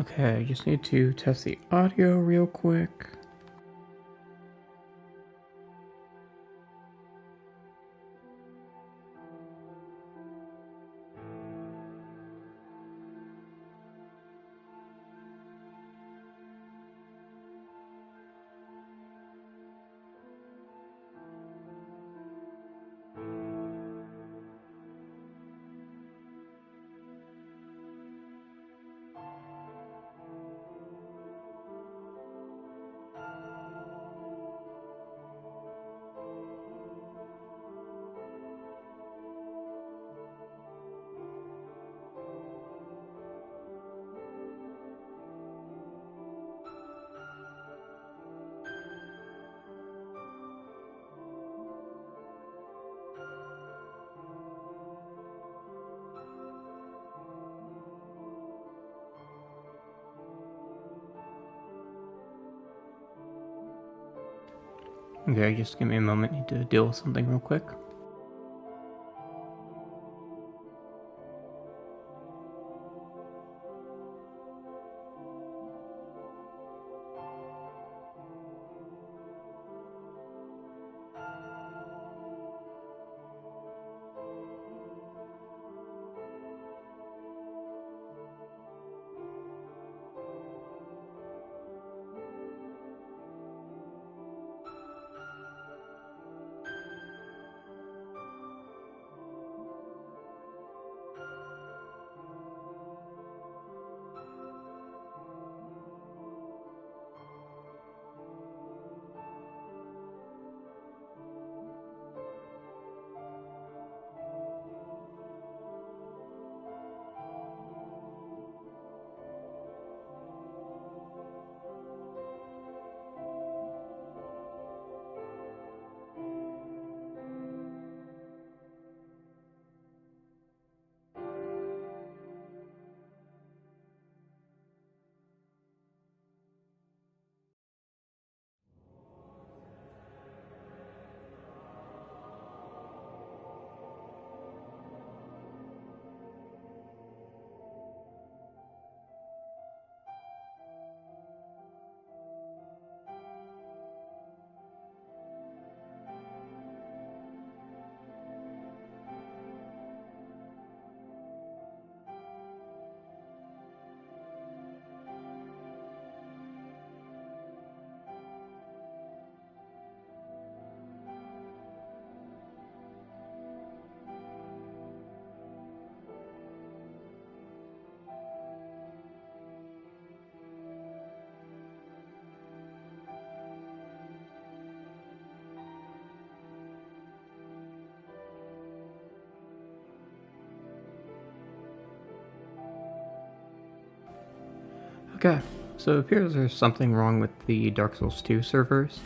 Okay, I just need to test the audio real quick. Okay, just give me a moment. Need to deal with something real quick. Okay, so it appears there's something wrong with the Dark Souls 2 servers,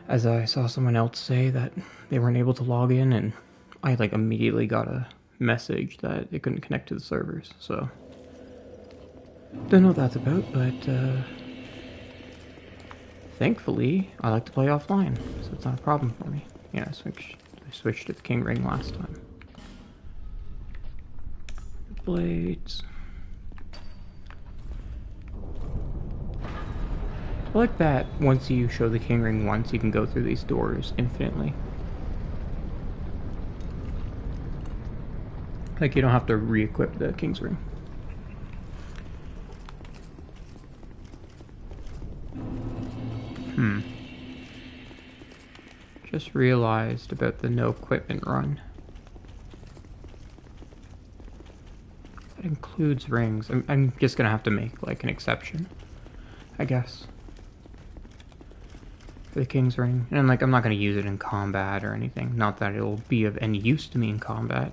as I saw someone else say that they weren't able to log in, and I immediately got a message that it couldn't connect to the servers, so don't know what that's about, but thankfully I like to play offline, so it's not a problem for me. Yeah, I switched to the King Ring last time. Blades. I like that once you show the King Ring once, you can go through these doors infinitely. Like, you don't have to re-equip the King's Ring. Just realized about the no equipment run. That includes rings. I'm just gonna have to make, an exception, I guess, for the King's Ring. And, I'm not gonna use it in combat or anything. Not that it'll be of any use to me in combat.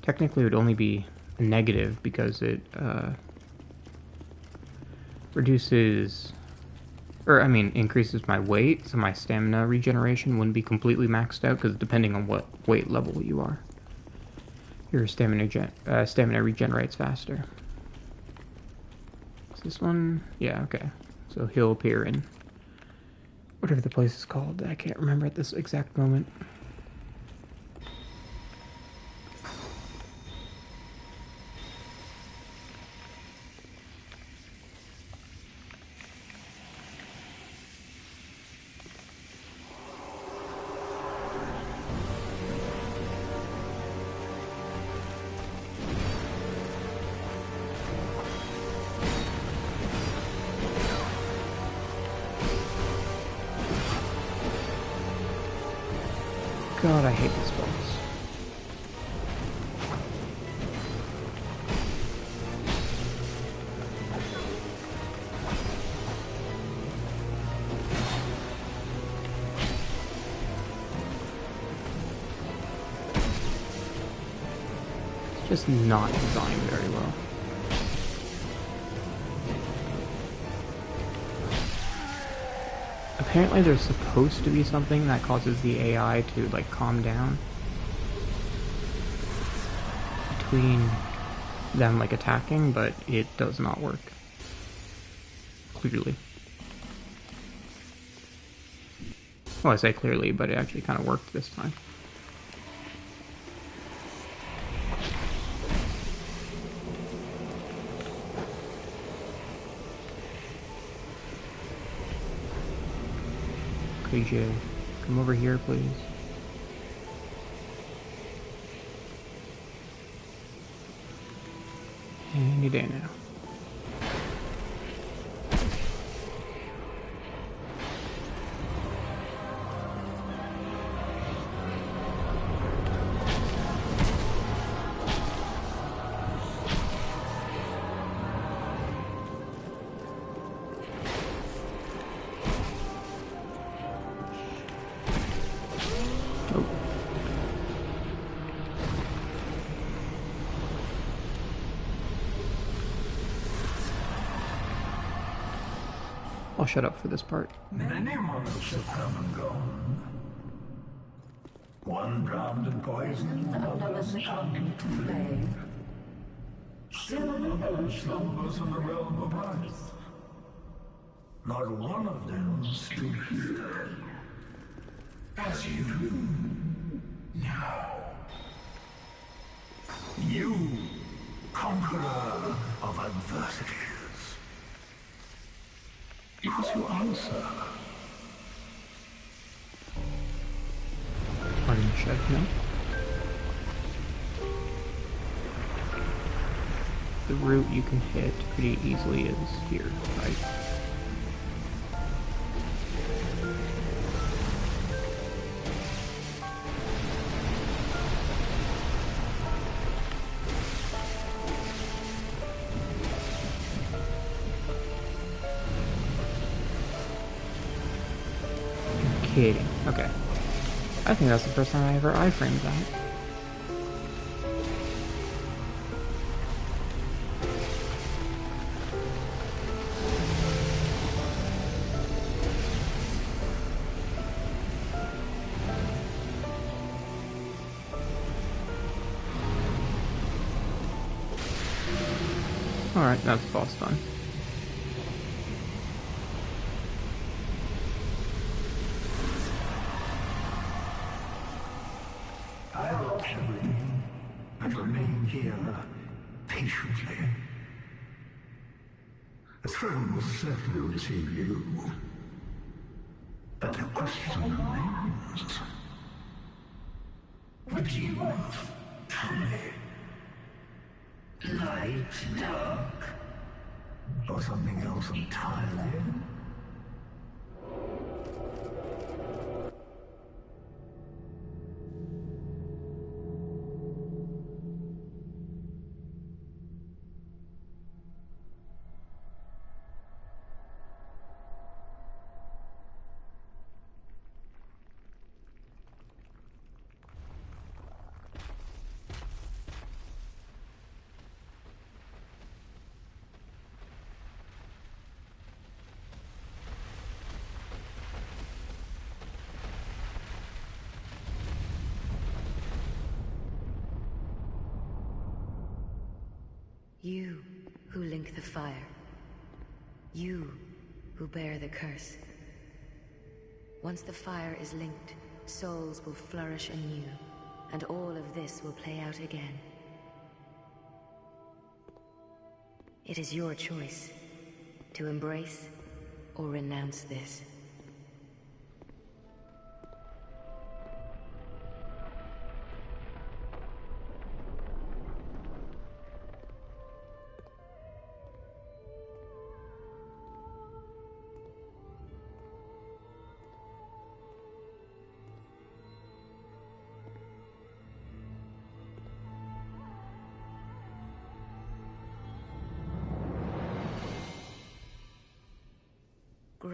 Technically, it would only be a negative because it, reduces... increases my weight, so my stamina regeneration wouldn't be completely maxed out, because depending on what weight level you are, your stamina regenerates faster. Is this one? Yeah, okay. So he'll appear in whatever the place is called. I can't remember at this exact moment. God, I hate this boss. It's just not designed very well. Apparently there's supposed to be something that causes the AI to, like, calm down between them, like, attacking, but it does not work. Clearly. Well, I say clearly, but it actually kind of worked this time. KJ, come over here, please. Any day now. I'll shut up for this part. Many months have come and gone. One drowned in poison, another succumbed to flame. Still another slumbers in the realm of earth. Not one of them stood here. As you do now. You, conqueror of adversities. Give us your answer. Unshed, no? The route you can hit pretty easily is here, right? Kidding. Okay. I think that's the first time I ever iframed that. Alright, that's boss done. I'll carry you and remain here patiently. The throne will certainly receive you. But the question remains. Would you tell me? Light, dark, or something else entirely? You who link the fire. You who bear the curse. Once the fire is linked, souls will flourish anew, and all of this will play out again. It is your choice to embrace or renounce this.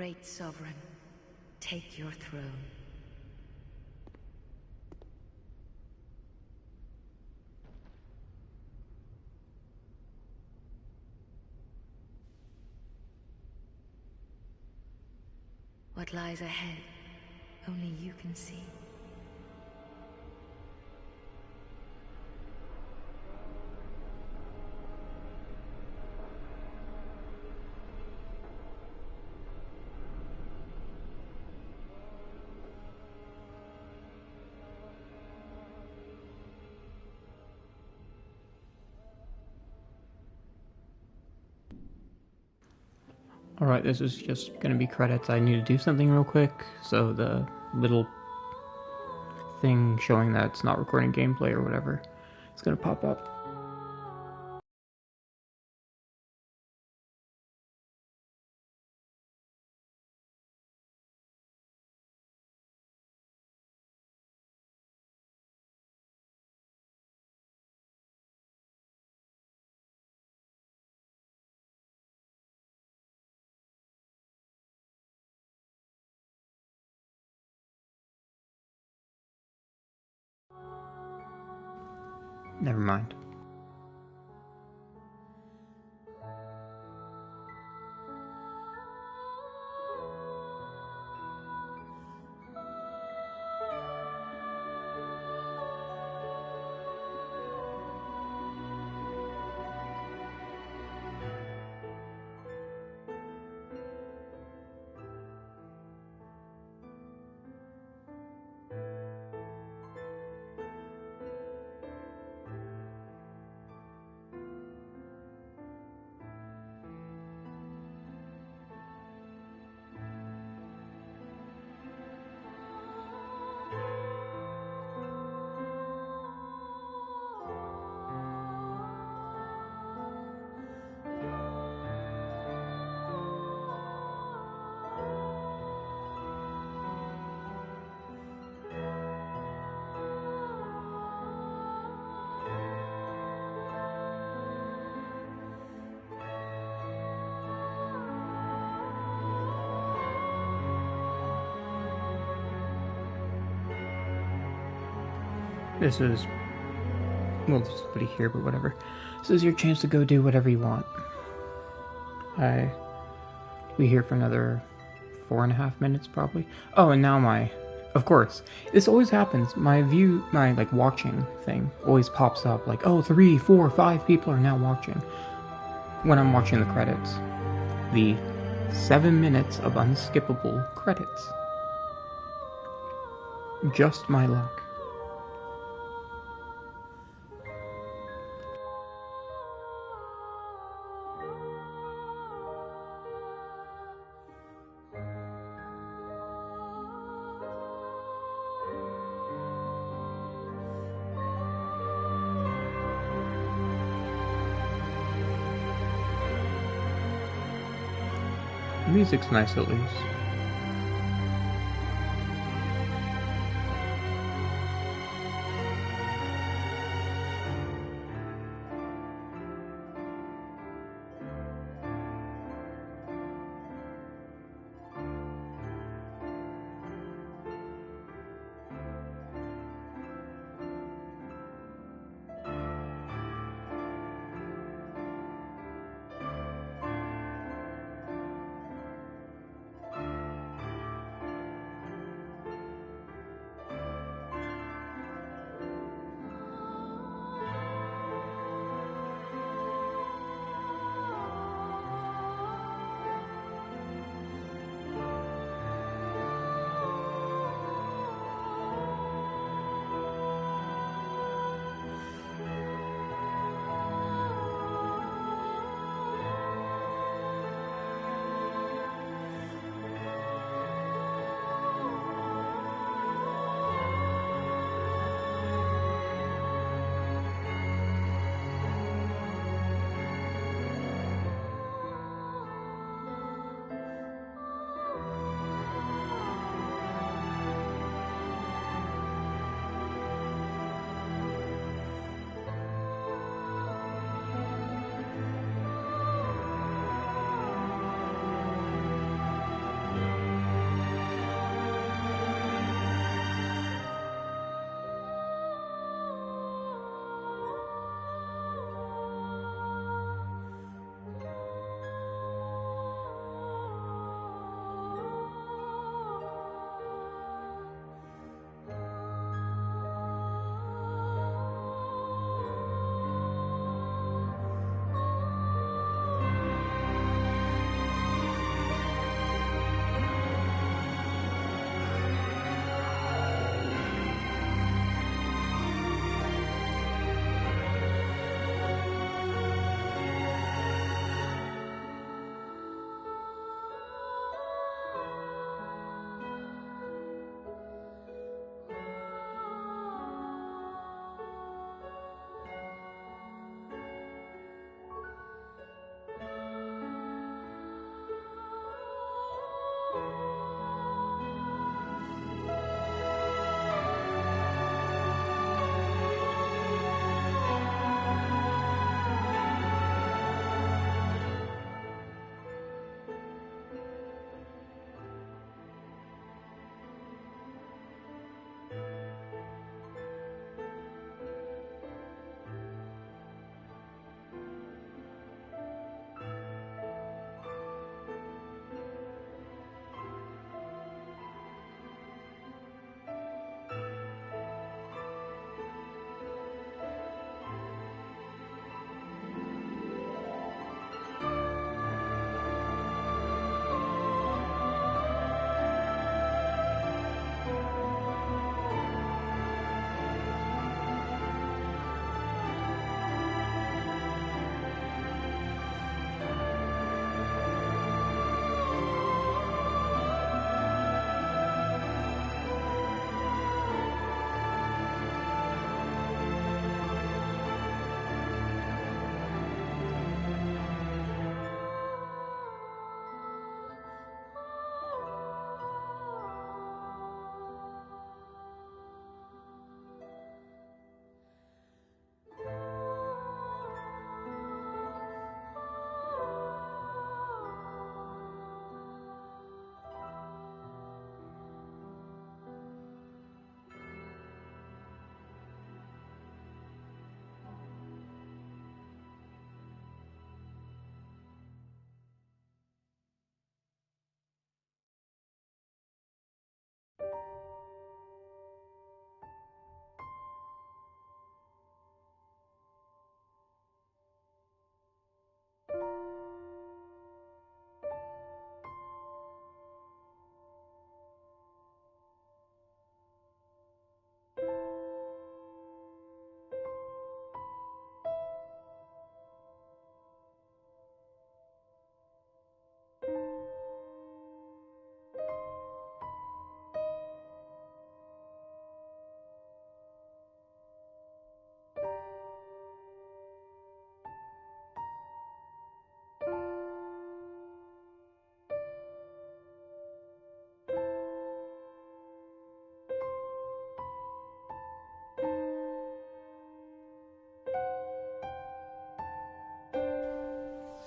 Great Sovereign, take your throne. What lies ahead, only you can see. Alright, this is just gonna be credits. I need to do something real quick, so the little thing showing that it's not recording gameplay or whatever is gonna pop up. Never mind. This is, well, there's nobody here, but whatever. This is your chance to go do whatever you want. I'll be here for another 4.5 minutes, probably. Oh, and now of course, this always happens. My watching thing always pops up, like, oh, 3, 4, 5 people are now watching. When I'm watching the credits. The 7 minutes of unskippable credits. Just my luck. The music's nice at least.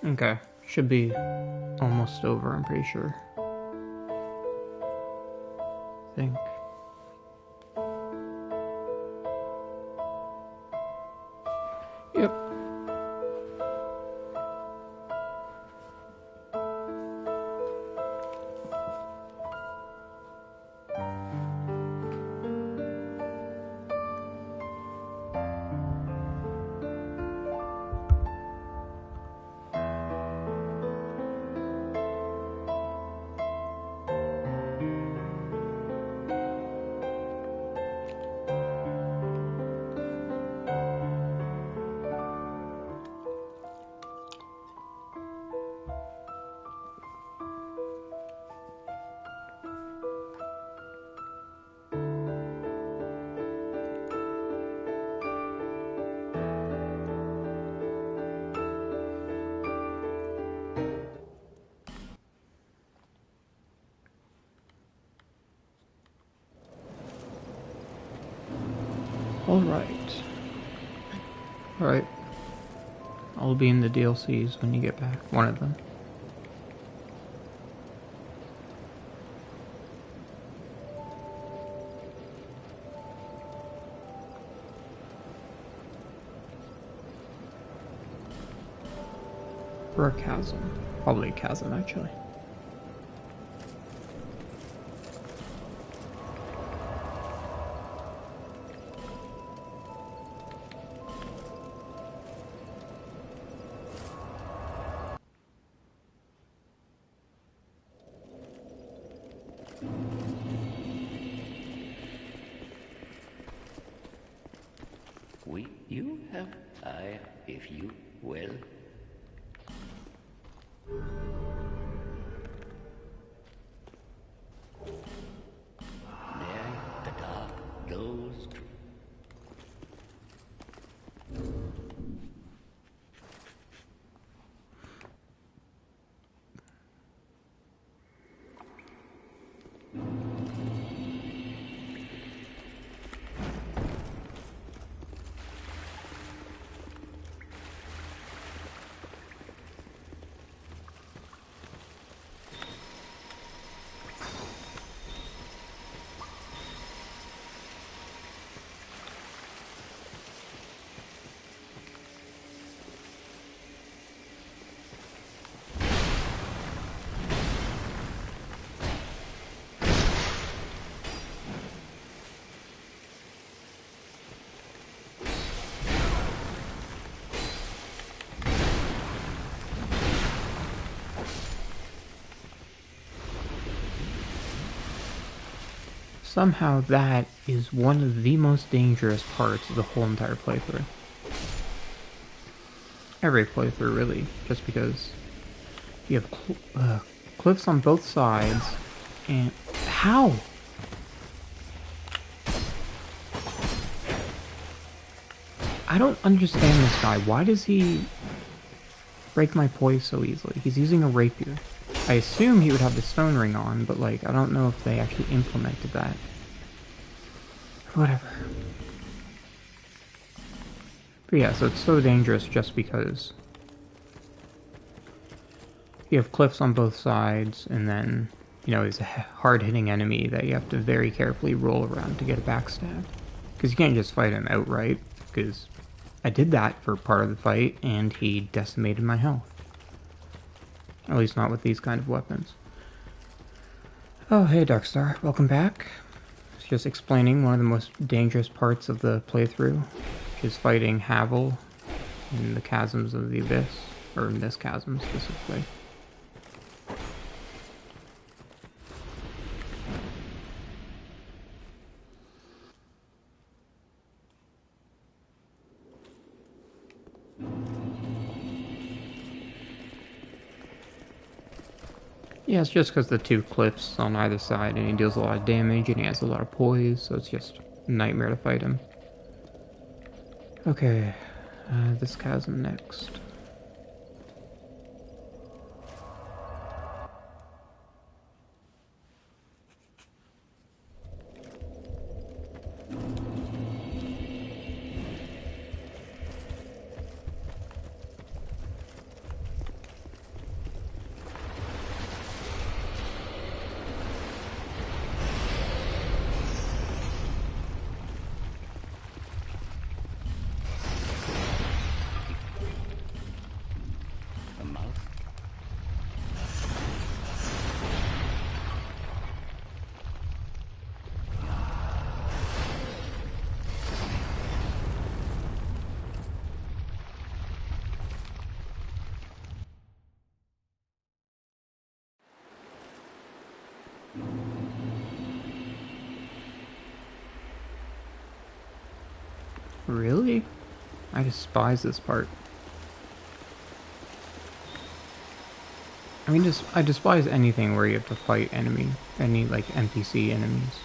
Okay, should be almost over, I'm pretty sure. I think. Yep. Alright. I'll be in the DLCs when you get back. One of them. Or a chasm. Probably a chasm, actually. You have I, if you will. There the dark goes. Somehow that is one of the most dangerous parts of the whole entire playthrough. Every playthrough, really, just because you have cliffs on both sides, and... How? I don't understand this guy. Why does he break my poise so easily? He's using a rapier. I assume he would have the stone ring on, but like, I don't know if they actually implemented that. Whatever. But yeah, so it's so dangerous just because you have cliffs on both sides, and then, you know, he's a hard-hitting enemy that you have to very carefully roll around to get a backstab. Because you can't just fight him outright, because I did that for part of the fight, and he decimated my health. At least not with these kind of weapons. Oh, hey Darkstar, welcome back. It's just explaining one of the most dangerous parts of the playthrough, which is fighting Havel in the Chasms of the Abyss, or in this chasm specifically. Yeah, it's just because the two cliffs on either side, and he deals a lot of damage, and he has a lot of poise, so it's just a nightmare to fight him. Okay, this chasm next. Really? I despise this part. I mean, I despise anything where you have to fight any like NPC enemies.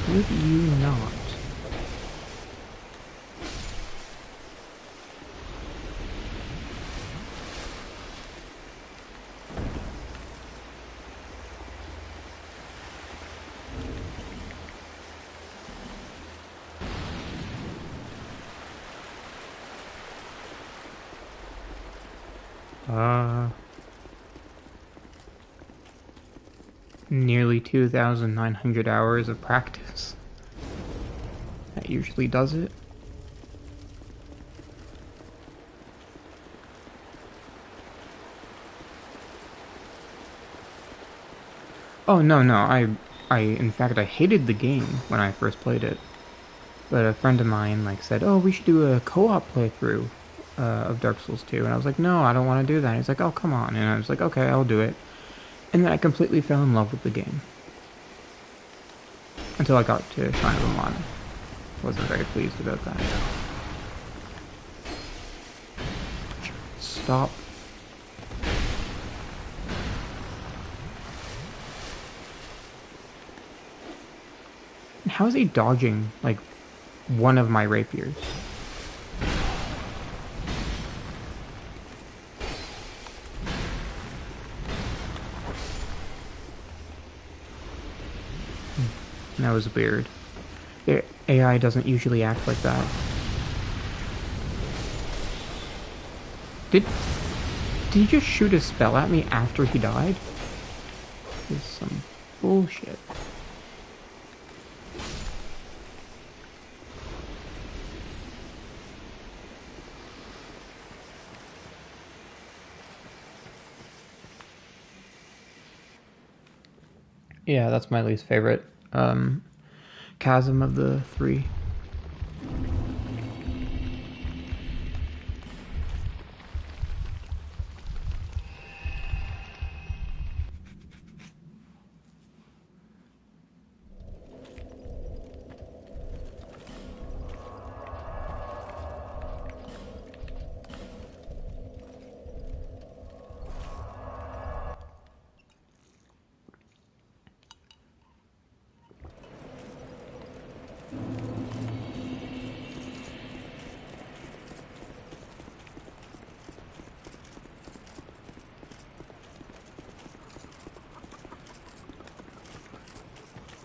Would you not? Nearly 2,900 hours of practice. That usually does it. Oh, no, in fact, I hated the game when I first played it. But a friend of mine, like, said, oh, we should do a co-op playthrough of Dark Souls 2. And I was like, no, I don't want to do that. He's like, oh, come on. And I was like, okay, I'll do it. And then I completely fell in love with the game. Until I got to Shrine of Amana. Wasn't very pleased about that. Stop. How is he dodging, like, one of my rapiers? That was weird. The AI doesn't usually act like that. Did he just shoot a spell at me after he died? This is some bullshit. Yeah, that's my least favorite. Chasm of the three.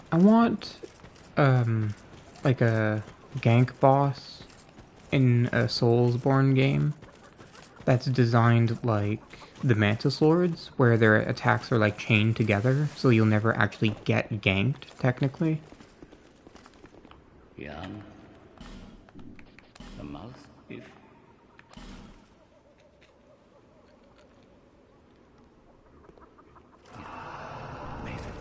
I want, like a gank boss in a Soulsborne game that's designed like the Mantis Lords, where their attacks are like chained together, so you'll never actually get ganked, technically. Jan, the mouth, if... Nathan.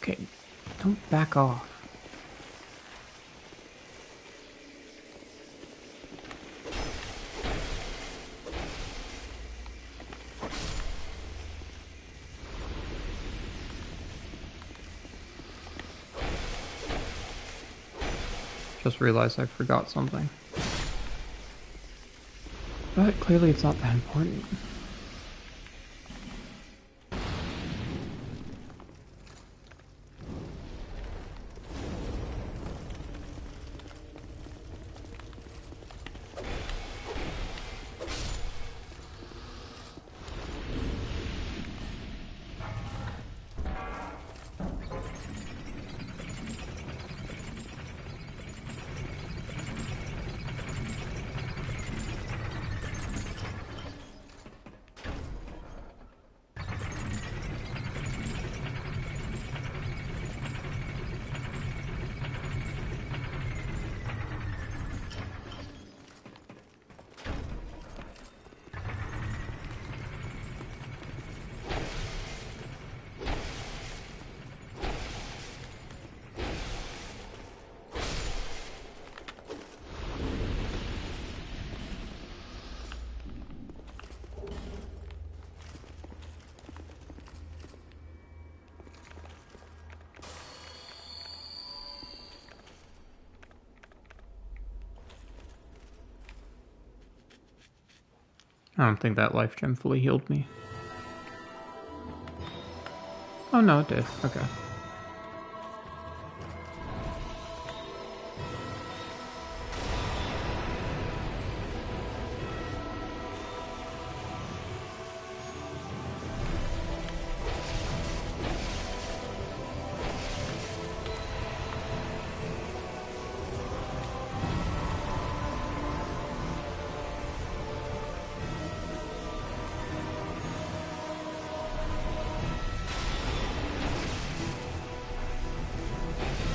Okay, don't back off. Just realized I forgot something. But clearly it's not that important. I don't think that life gem fully healed me. Oh no, it did. Okay.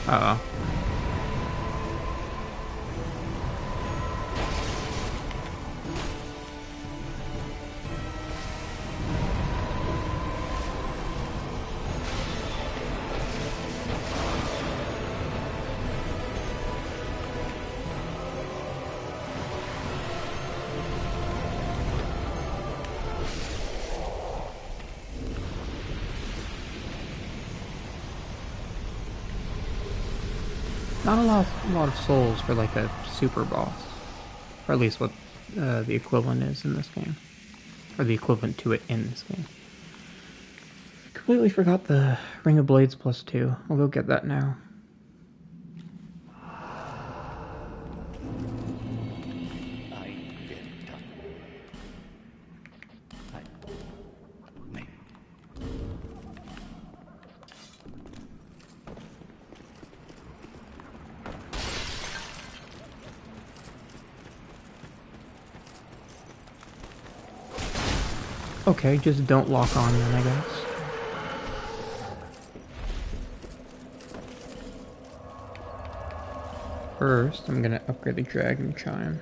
Uh-oh. Not a lot of souls for like a super boss, or at least what the equivalent is in this game, or the equivalent to it in this game. Completely forgot the Ring of Blades +2. I'll go get that now. Okay, just don't lock on then, I guess. First, I'm gonna upgrade the Dragon Chime.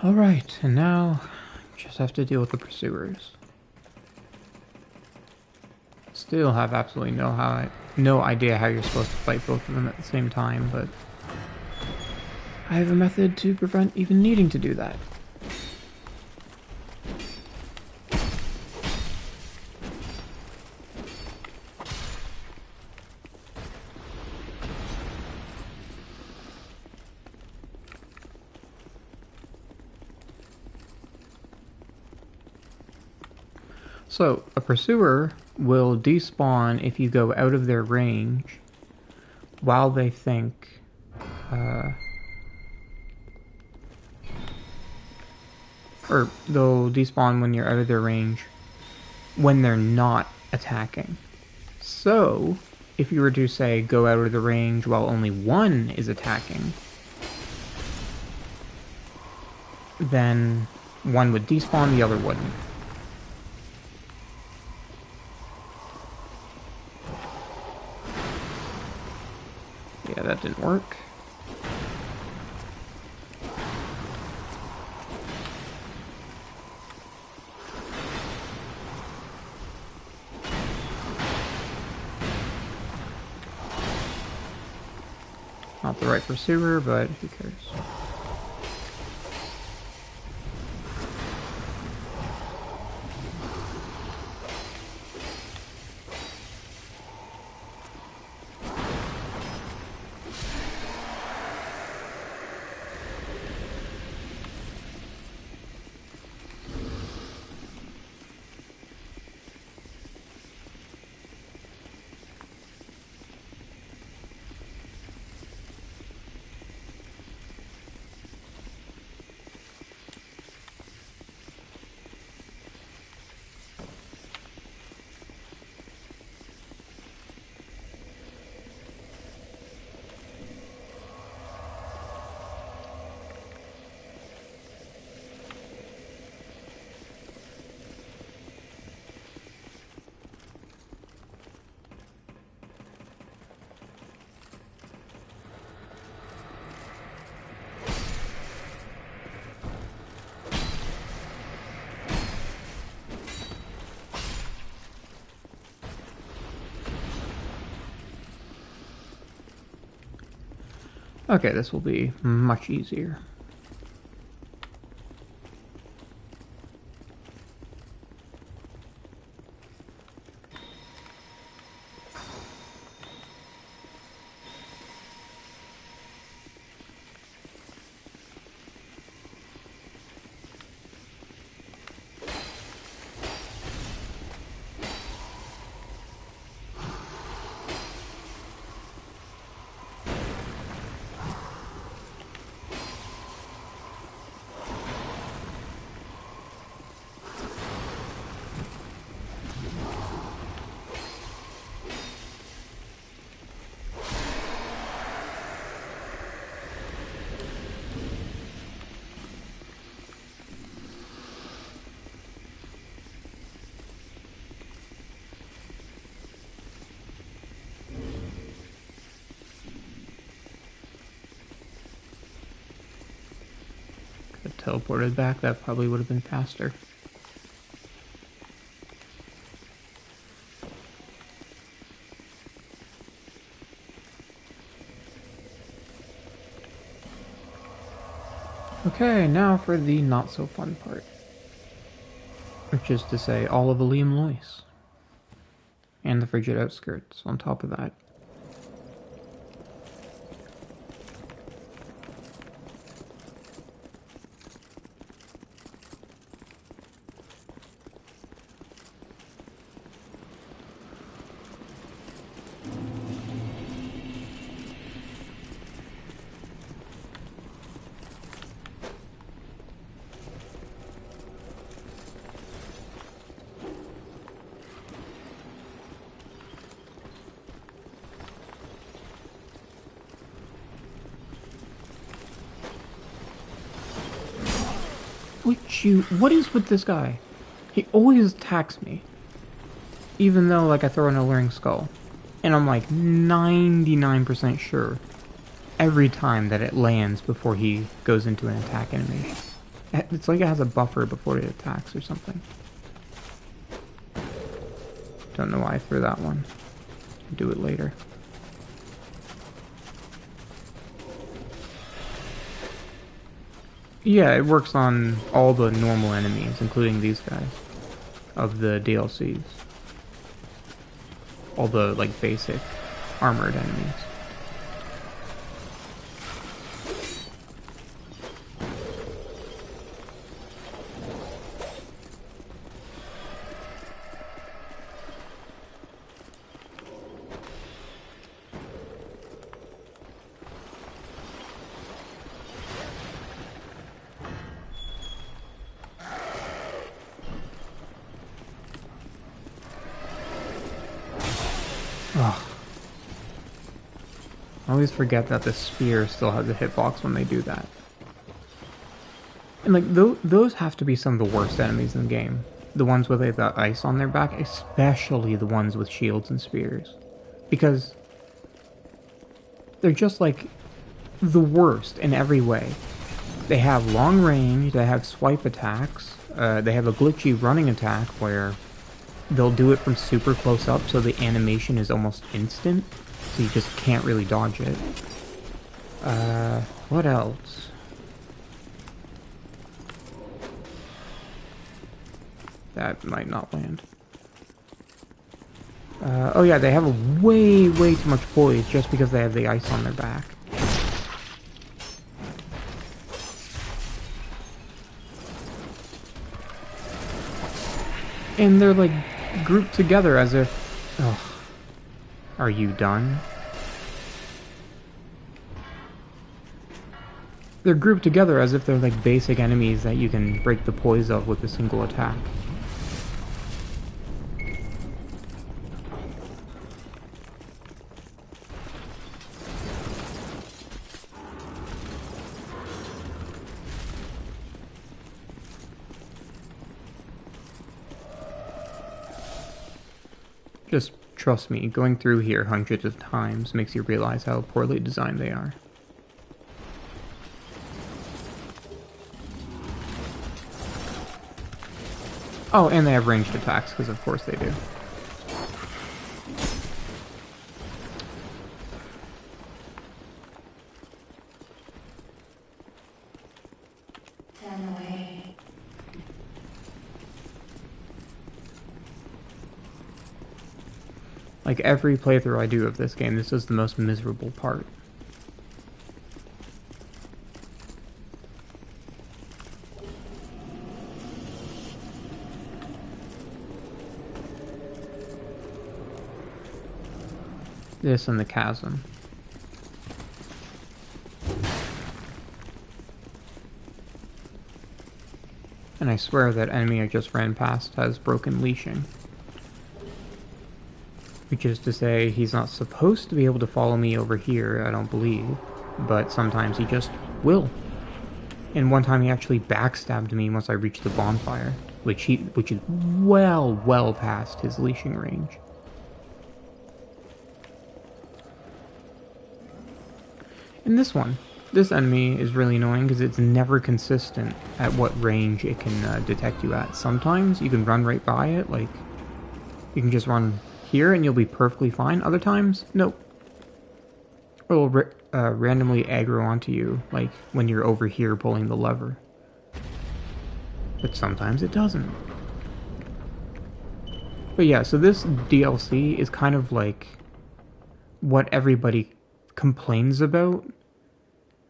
Alright, and now just have to deal with the pursuers. Still have absolutely no idea how you're supposed to fight both of them at the same time, but I have a method to prevent even needing to do that. So, a pursuer will despawn if you go out of their range while they think or they'll despawn when you're out of their range when they're not attacking. So, if you were to say go out of the range while only one is attacking, then one would despawn, the other wouldn't. Yeah, that didn't work. Not the right pursuer, but who cares? Okay, this will be much easier. Could have teleported back, that probably would have been faster. Okay, now for the not so fun part. Which is to say, all of Ilium Lois. And the Frigid Outskirts on top of that. What is with this guy? He always attacks me. Even though, like, I throw an Alluring Skull. And I'm like 99% sure every time that it lands before he goes into an attack animation. It's like it has a buffer before it attacks or something. Don't know why I threw that one. I'll do it later. Yeah, it works on all the normal enemies, including these guys, of the DLCs. All the, like, basic armored enemies. Ugh. I always forget that the spear still has a hitbox when they do that. And like, those have to be some of the worst enemies in the game. The ones with like, the ice on their back, especially the ones with shields and spears. Because they're just like the worst in every way. They have long range, they have swipe attacks, they have a glitchy running attack where they'll do it from super close up so the animation is almost instant, so you just can't really dodge it. What else? That might not land. Oh yeah, they have a way too much poise just because they have the ice on their back. And they're like grouped together as if... Ugh. Are you done? They're grouped together as if they're like basic enemies that you can break the poise of with a single attack. Just trust me, going through here hundreds of times makes you realize how poorly designed they are. Oh, and they have ranged attacks, because of course they do. Like every playthrough I do of this game, this is the most miserable part. This and the chasm. And I swear that enemy I just ran past has broken leashing. Which is to say, he's not supposed to be able to follow me over here, I don't believe. But sometimes he just will. And one time he actually backstabbed me once I reached the bonfire. Which is well past his leashing range. And this enemy is really annoying because it's never consistent at what range it can detect you at. Sometimes you can run right by it, like you can just run here and you'll be perfectly fine. Other times, nope. It'll randomly aggro onto you, like when you're over here pulling the lever. But sometimes it doesn't. But yeah, so this DLC is kind of like what everybody complains about.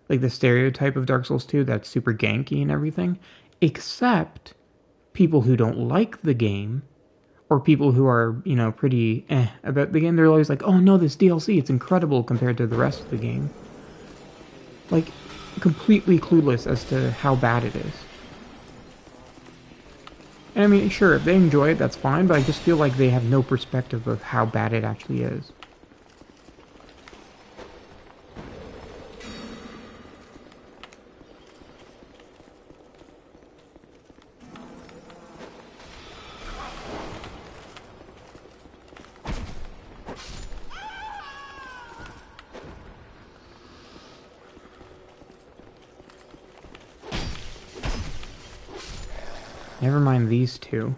Like the stereotype of Dark Souls 2 that's super ganky and everything. Except people who don't like the game, or people who are, you know, pretty about the game, they're always like, oh no, this DLC, it's incredible compared to the rest of the game. Like, completely clueless as to how bad it is. And I mean, sure, if they enjoy it, that's fine, but I just feel like they have no perspective of how bad it actually is. Never mind these two.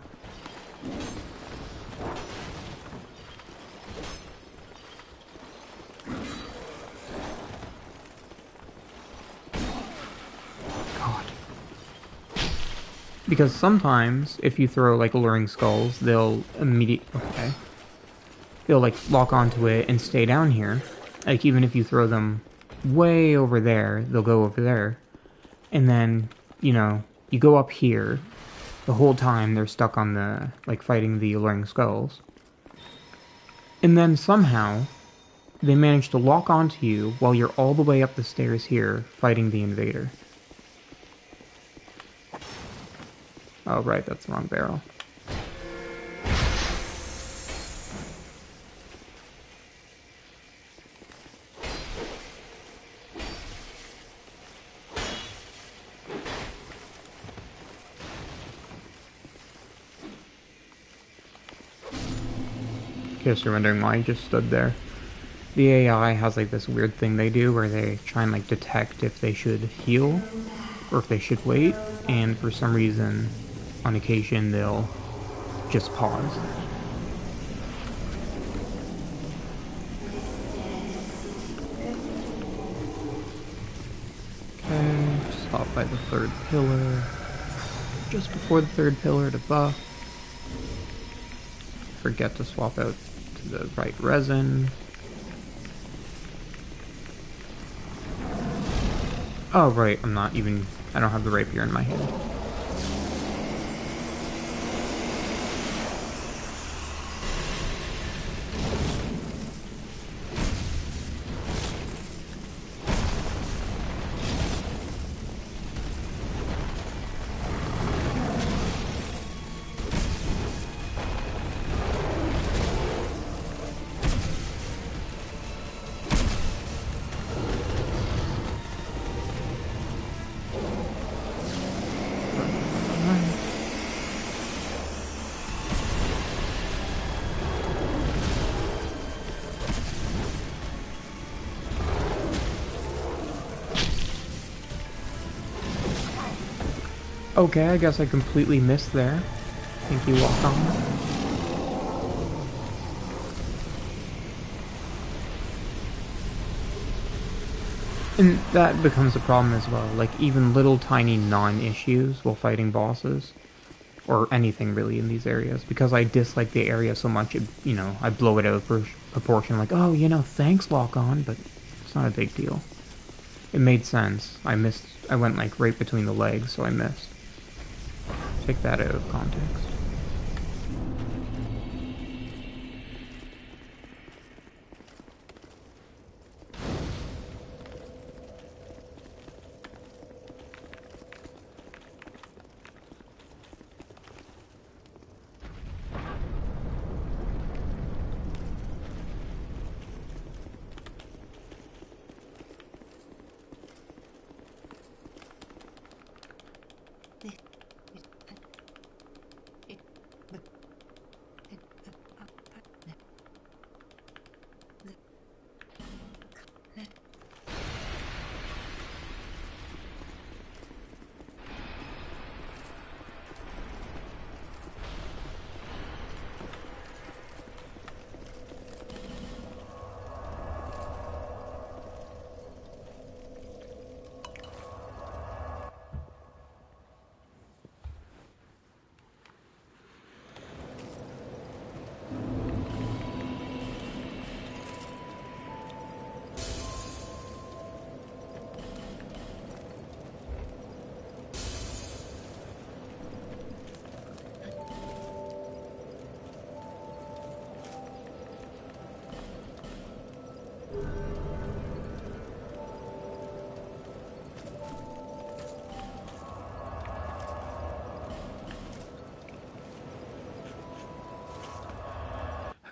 God. Because sometimes, if you throw, like, alluring skulls, they'll they'll, like, lock onto it and stay down here. Like, even if you throw them way over there, they'll go over there. And then, you know, you go up here. The whole time they're stuck on the, like, fighting the alluring skulls. And then somehow, they manage to lock onto you while you're all the way up the stairs here, fighting the invader. Oh, right, that's the wrong barrel. case you're wondering why I just stood there. The AI has like this weird thing they do where they try and like detect if they should heal or if they should wait, and for some reason, on occasion, they'll just pause. Okay, just hop by the third pillar. Just before the third pillar to buff. Forget to swap out to the right resin. Oh right, I don't have the rapier in my hand. Okay, I guess I completely missed there. Thank you, Wacom. And that becomes a problem as well, like even little tiny non-issues while fighting bosses, or anything really in these areas, because I dislike the area so much, I blow it out of proportion, like, oh, thanks, Lock-On, but it's not a big deal. It made sense. I went like right between the legs, so I missed. Take that out of context.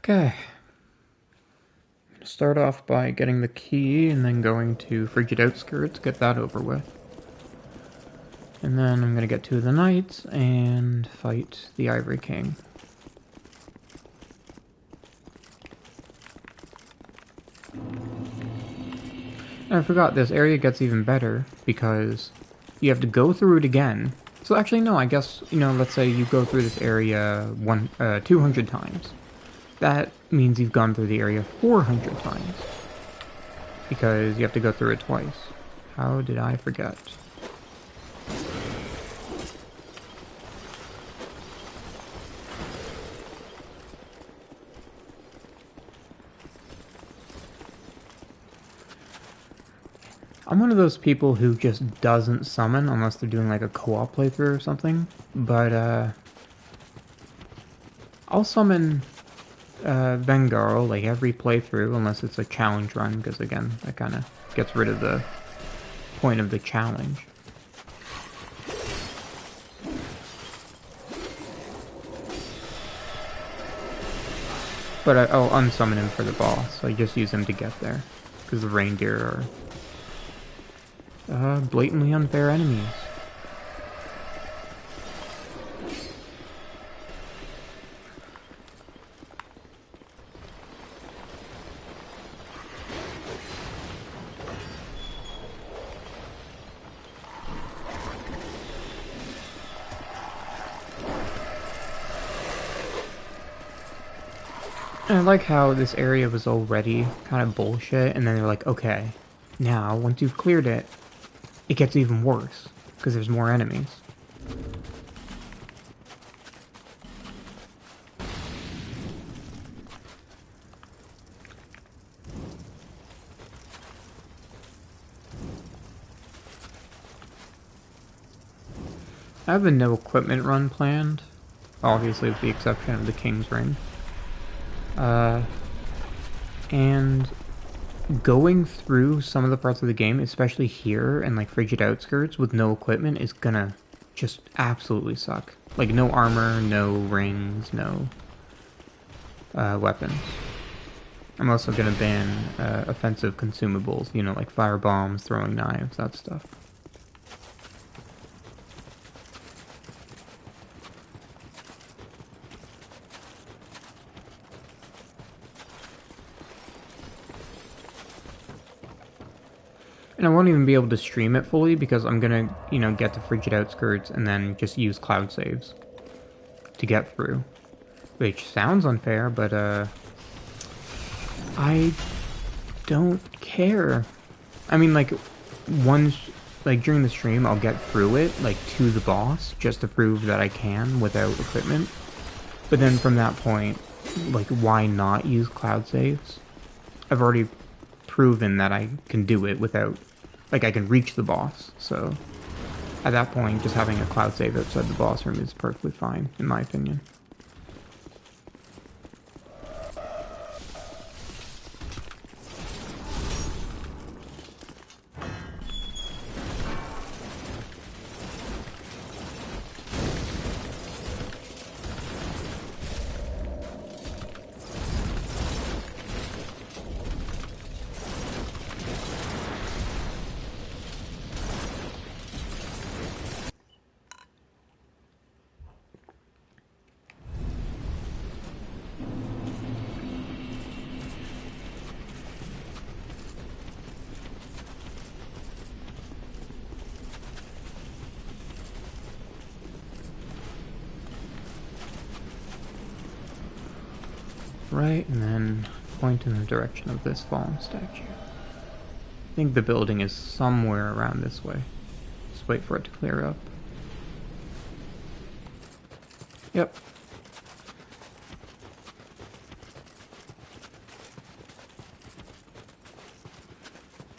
Okay. Start off by getting the key and then going to Frigid Outskirts, get that over with. And then I'm gonna get to the Knights and fight the Ivory King. And I forgot, this area gets even better because you have to go through it again. So actually no, I guess, let's say you go through this area 200 times. That means you've gone through the area 400 times. Because you have to go through it twice. How did I forget? I'm one of those people who just doesn't summon unless they're doing like a co-op playthrough or something. But, I'll summon Vengarl like every playthrough unless it's a challenge run, because again, that kind of gets rid of the point of the challenge. But I'll unsummon him for the boss. I just use him to get there, because the reindeer are blatantly unfair enemies. And I like how this area was already kind of bullshit, and then they're like, okay, now, once you've cleared it, it gets even worse, because there's more enemies. I have a no equipment run planned, obviously with the exception of the King's Ring. And going through some of the parts of the game, especially here and like Frigid Outskirts with no equipment, is gonna just absolutely suck. Like no armor, no rings, no weapons. I'm also gonna ban offensive consumables, you know, like fire bombs, throwing knives, that stuff. And I won't even be able to stream it fully because I'm gonna, you know, get to Frigid Outskirts and then just use cloud saves to get through. Which sounds unfair, but I don't care. I mean, like, during the stream, I'll get through it, like, to the boss, just to prove that I can without equipment. But then from that point, like, why not use cloud saves? I've already proven that I can do it without, like, I can reach the boss, so at that point, just having a cloud save outside the boss room is perfectly fine, in my opinion. Right, and then point in the direction of this fallen statue. I think the building is somewhere around this way. Just wait for it to clear up. Yep.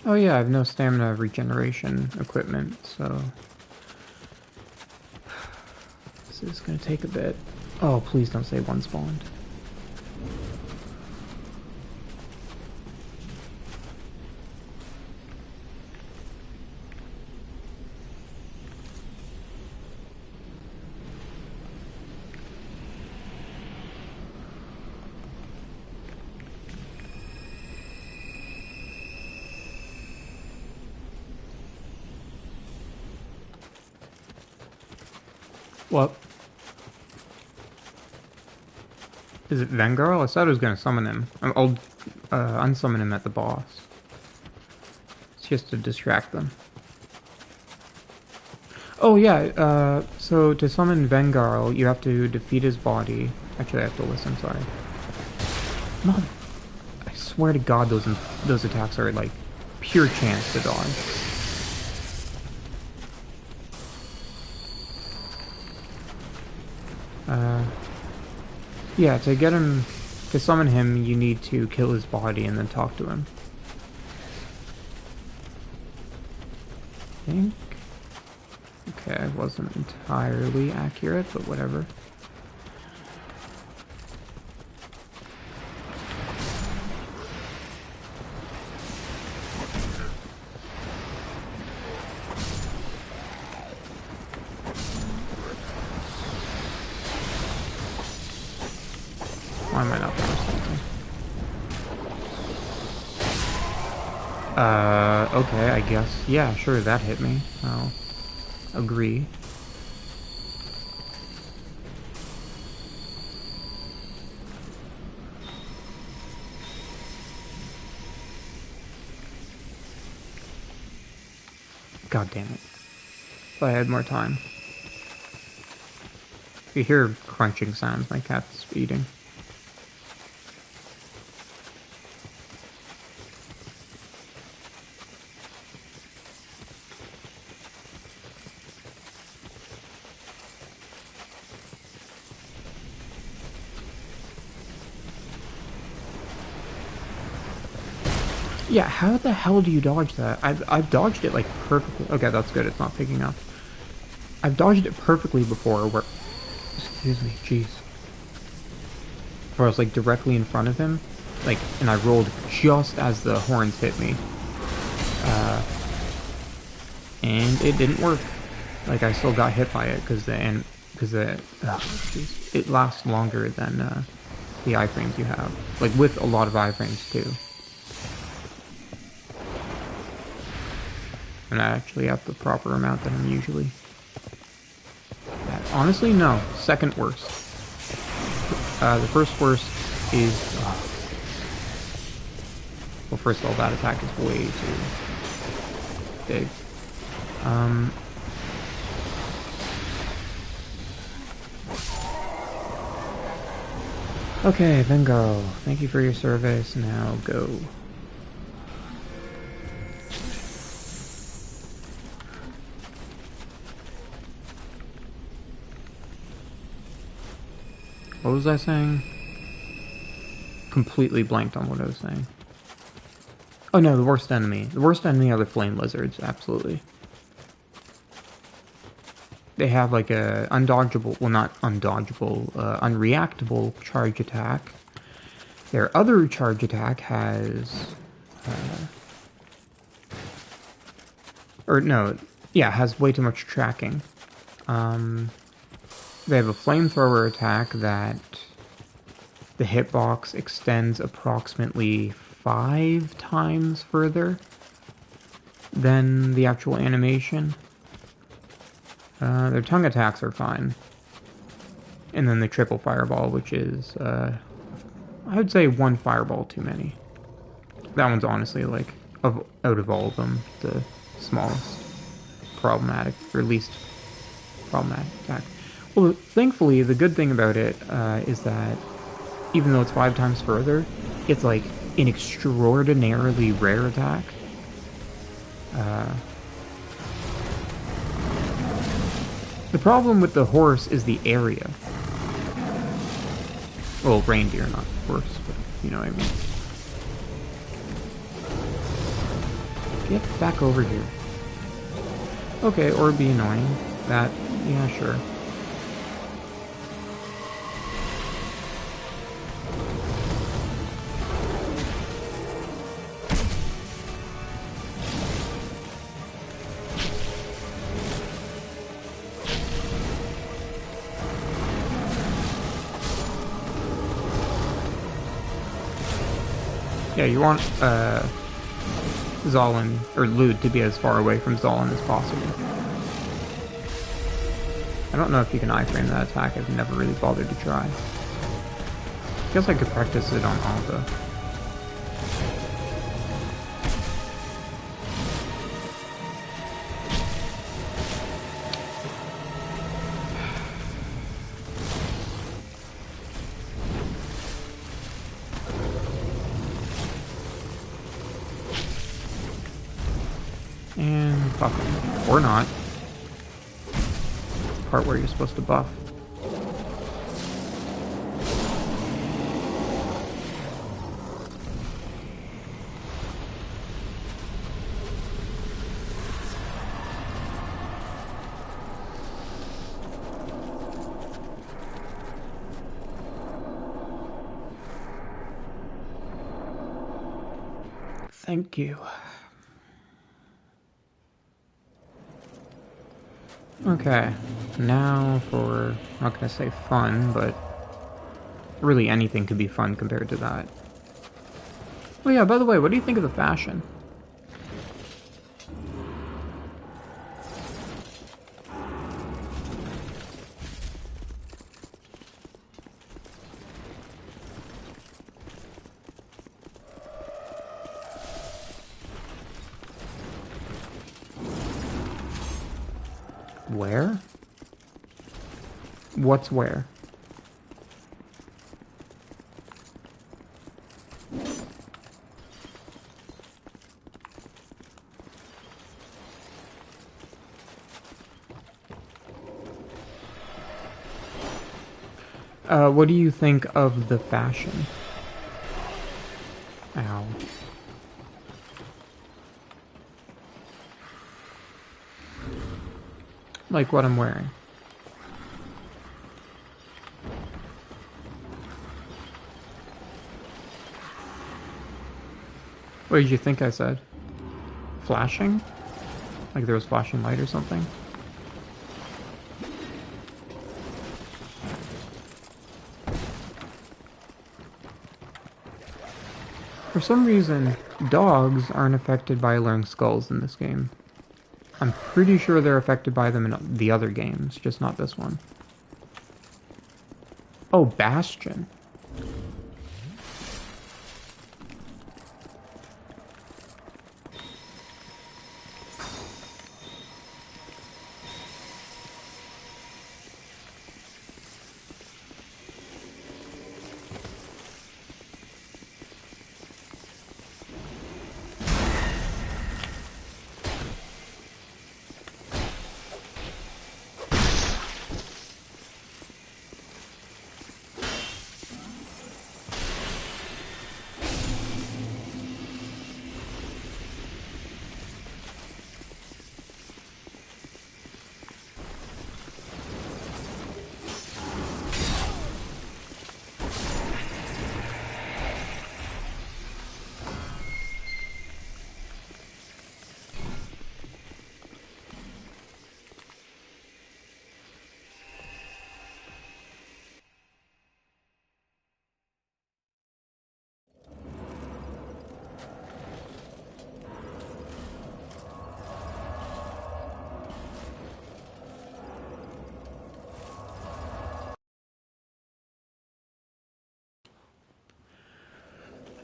Oh yeah, I have no stamina regeneration equipment, so this is gonna take a bit. Oh, please don't say one spawned. What? Is it Vengarl? I thought I was gonna summon him. I'll unsummon him at the boss. It's just to distract them. Oh yeah, so to summon Vengarl, you have to defeat his body. Actually, I have to listen, sorry. Mother... I swear to God those attacks are like pure chance to dodge. Yeah, to summon him, you need to kill his body and then talk to him. I think? Okay, I wasn't entirely accurate, but whatever. Why am I not there something? Okay, I guess. Yeah, sure, that hit me. I'll agree. God damn it. If I had more time. You hear crunching sounds, my cat's eating. Yeah, how the hell do you dodge that? I've dodged it like perfectly. Okay, that's good. It's not picking up. I've dodged it perfectly before where... Excuse me, jeez. Where I was like directly in front of him. Like, and I rolled just as the horns hit me. And it didn't work. Like, I still got hit by it because it lasts longer than the iframes you have. Like, with a lot of iframes too. And I actually have the proper amount that I'm usually at. Honestly, no. Second worst. The first worst is... well, first of all, that attack is way too big. Okay, bingo. Thank you for your service. Now go. What was I saying? Completely blanked on what I was saying. Oh no, the worst enemy. The worst enemy are the flame lizards, absolutely. They have like a undodgeable, well not undodgeable, unreactable charge attack. Their other charge attack has... has way too much tracking. They have a flamethrower attack that the hitbox extends approximately 5 times further than the actual animation. Their tongue attacks are fine. And then the triple fireball, which is, I would say 1 fireball too many. That one's honestly, like, out of all of them, the smallest problematic, or least problematic attack. Well, thankfully, the good thing about it is that even though it's 5 times further, it's like an extraordinarily rare attack. The problem with the horse is the area. Well, reindeer, not horse, but you know what I mean. Get back over here. Okay, or be annoying. That, yeah, sure. Yeah, you want Zolan, or Lude, to be as far away from Zolan as possible. I don't know if you can iframe that attack, I've never really bothered to try. I guess I could practice it on Alpha. And buff him. Or not. Part where you're supposed to buff. Thank you. Okay, now for, I'm not gonna say fun, but really anything could be fun compared to that. Oh yeah, by the way, what do you think of the fashion? Where? What's where? What do you think of the fashion? Ow. like what I'm wearing. What did you think I said? Flashing? Like there was flashing light or something? For some reason, dogs aren't affected by learning skulls in this game. I'm pretty sure they're affected by them in the other games, just not this one. Oh, Bastion.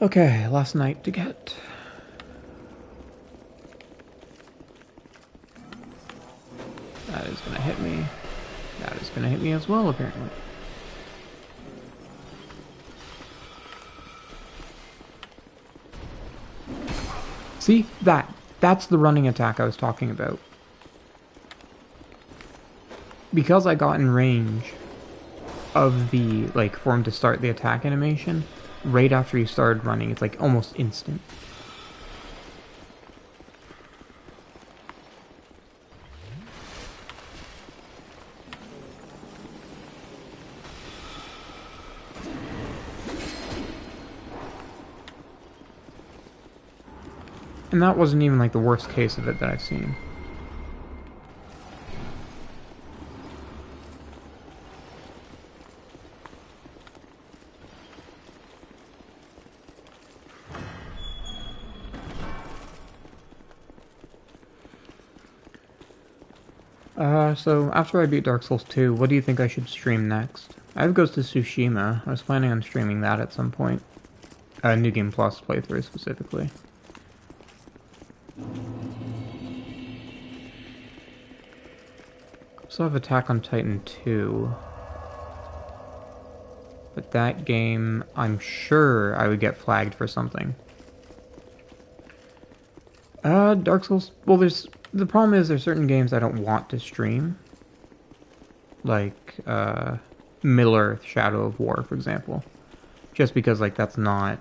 Okay, last night to get. That is gonna hit me. That is gonna hit me as well, apparently. See? That's the running attack I was talking about. Because I got in range of the, like, for him to start the attack animation, right after he started running, it's like almost instant. And that wasn't even like the worst case of it that I've seen. So after I beat Dark Souls 2, what do you think I should stream next? I have Ghost of Tsushima. I was planning on streaming that at some point. New Game Plus playthrough specifically. So I have Attack on Titan 2. But that game, I'm sure I would get flagged for something. Dark Souls... Well, the problem is there's certain games I don't want to stream. Like, Middle-earth Shadow of War, for example. Just because, like, that's not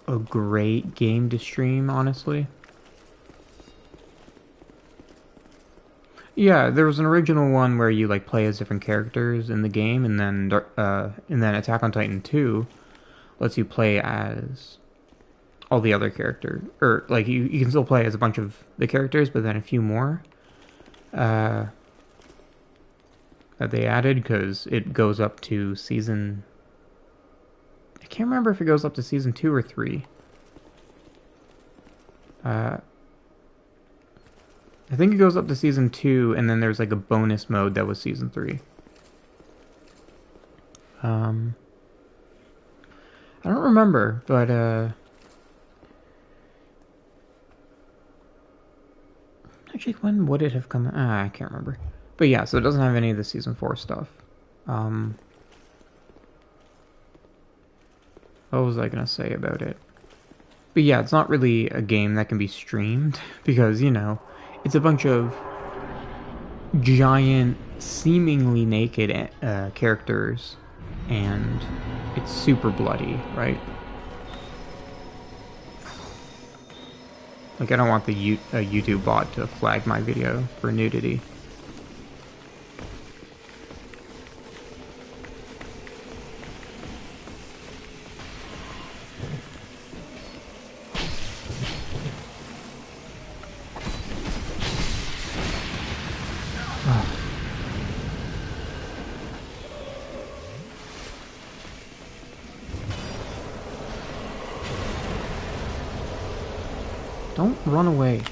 a great game to stream, honestly. Yeah, there was an original one where you, like, play as different characters in the game, and then Attack on Titan 2 lets you play as all the other characters. Or, like, you can still play as a bunch of the characters, but then a few more that they added, because it goes up to season... I can't remember if it goes up to season 2 or 3. I think it goes up to season 2, and then there's like a bonus mode that was season 3. I don't remember, but actually, when would it have come? I can't remember. But yeah, so it doesn't have any of the season 4 stuff. What was I gonna say about it? But yeah, it's not really a game that can be streamed because, you know, it's a bunch of giant, seemingly naked characters, and it's super bloody, right? Like, I don't want the YouTube bot to flag my video for nudity. Don't run away.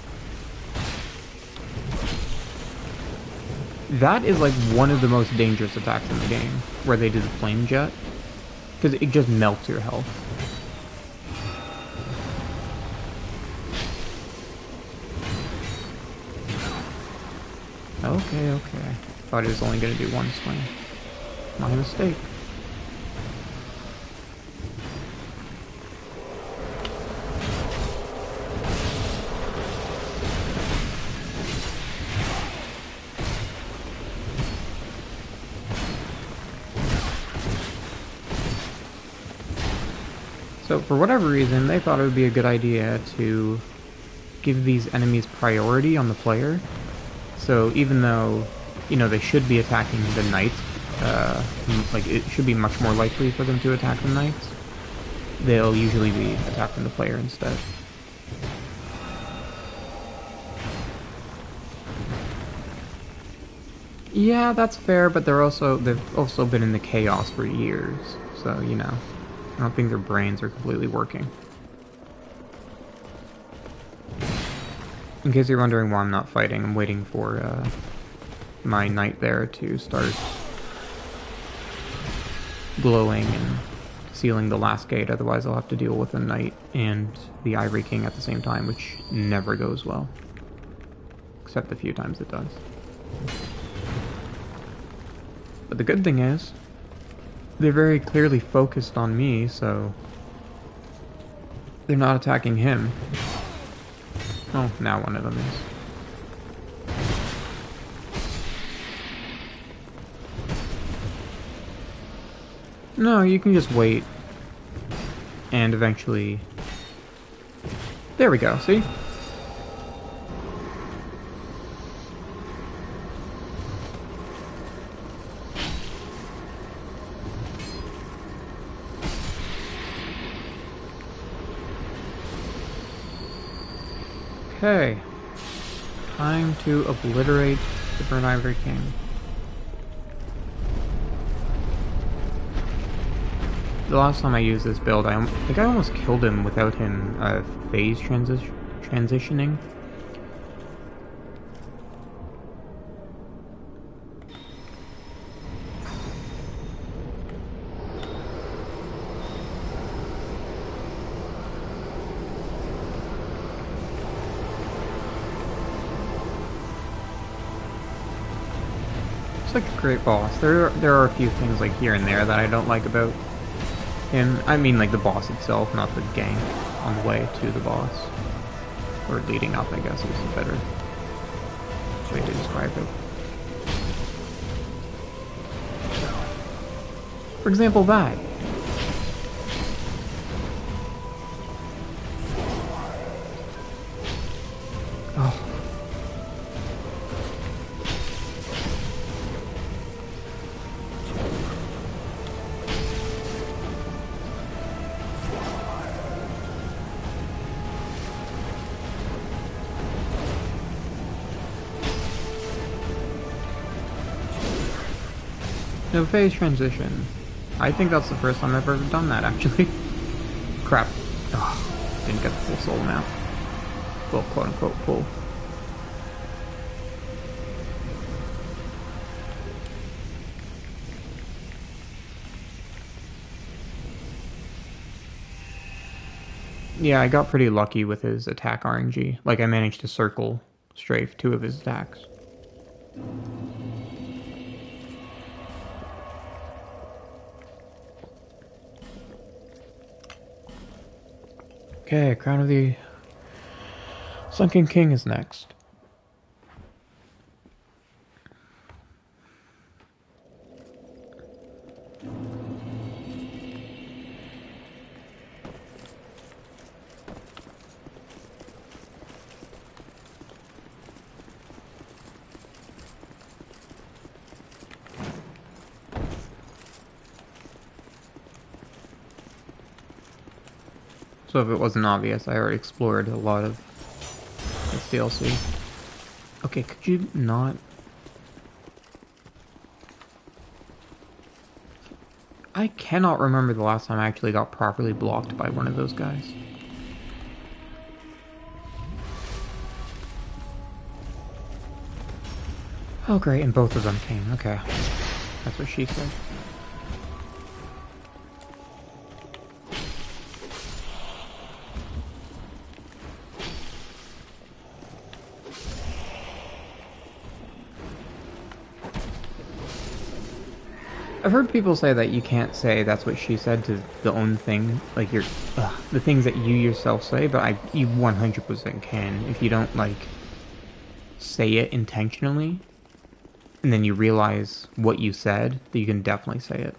That is like one of the most dangerous attacks in the game, where they do the flame jet. Because it just melts your health. Okay, okay. Thought he was only going to do one swing. My mistake. So, for whatever reason, they thought it would be a good idea to give these enemies priority on the player. So, even though, you know, they should be attacking the knights, like, it should be much more likely for them to attack the knights, they'll usually be attacking the player instead. Yeah, that's fair, but they've also been in the chaos for years, so, you know. I don't think their brains are completely working. In case you're wondering why I'm not fighting, I'm waiting for my knight there to start glowing and sealing the last gate, otherwise I'll have to deal with the knight and the Ivory King at the same time, which never goes well. Except the few times it does. But the good thing is, they're very clearly focused on me, so they're not attacking him. Oh, now one of them is. No, you can just wait. And eventually... There we go, see? Okay, time to obliterate the Burnt Ivory King. The last time I used this build, I think I almost killed him without him phase transitioning. It's like a great boss. There are a few things like here and there that I don't like about him. I mean like the boss itself, not the gang on the way to the boss. Or leading up, I guess, is a better way to describe it. For example, that. Oh. No phase transition. I think that's the first time I've ever done that, actually. Crap. Oh, didn't get the full soul map. Well, quote-unquote full. Yeah, I got pretty lucky with his attack RNG. Like, I managed to circle strafe 2 of his attacks. Okay, Crown of the Sunken King is next. So if it wasn't obvious, I already explored a lot of this DLC. Okay, could you not... I cannot remember the last time I actually got properly blocked by one of those guys. Oh great, and both of them came. Okay. That's what she said. I've heard people say that you can't say that's what she said to the own thing, like the things that you yourself say, but you 100% can if you don't like say it intentionally, and then you realize what you said, that you can definitely say it.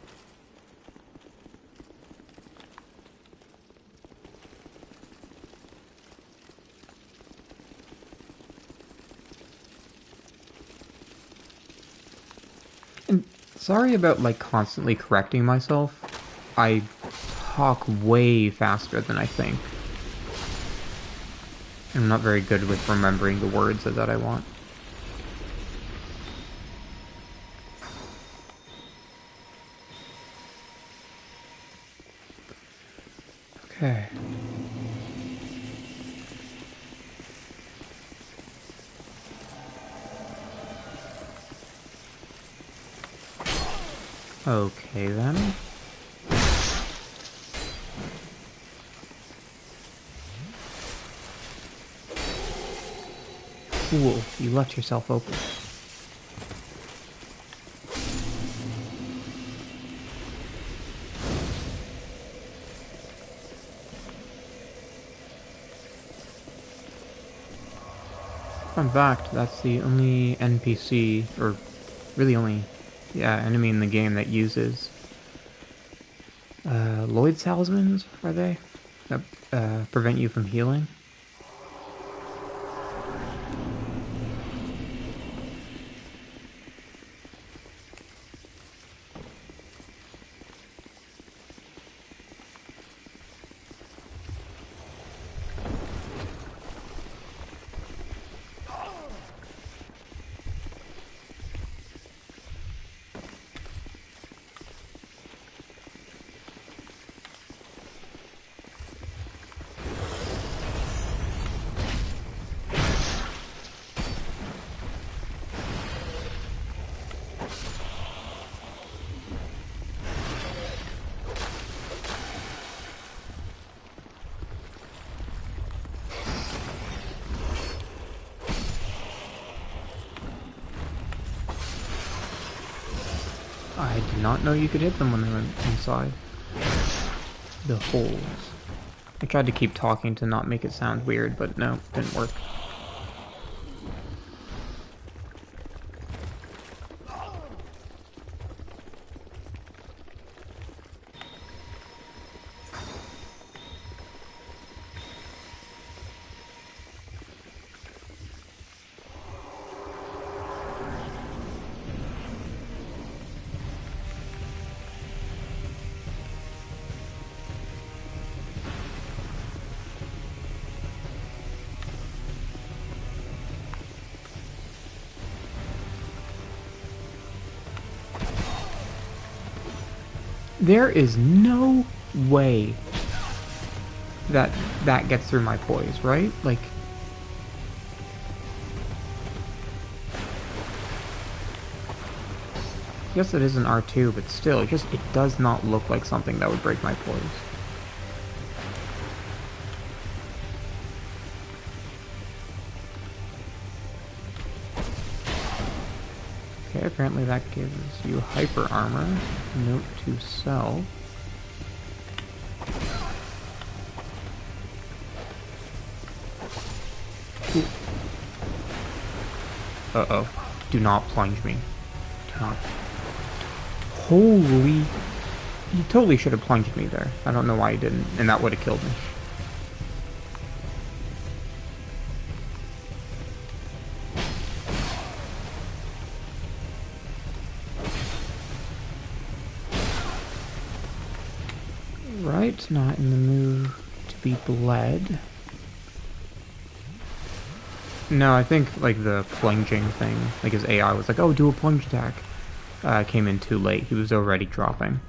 And sorry about like constantly correcting myself. I talk way faster than I think. I'm not very good with remembering the words that I want. Okay. Okay then. Cool, you left yourself open. Fun fact, that's the only NPC, or really only, enemy in the game that uses Lloyd Talismans, are they? That prevent you from healing? I did not know you could hit them when they were inside the holes. I tried to keep talking to not make it sound weird, but no, didn't work. There is no way that that gets through my poise, right? Like, I guess it is an R2, but still, it does not look like something that would break my poise. Okay, apparently that gives you hyper armor. Note to self. Uh-oh. Do not plunge me. Do not. Holy... You totally should have plunged me there. I don't know why you didn't, and that would have killed me. Right, not in the mood to be bled. No, I think, like, the plunging thing, like, his AI was like, oh, do a plunge attack. Came in too late. He was already dropping.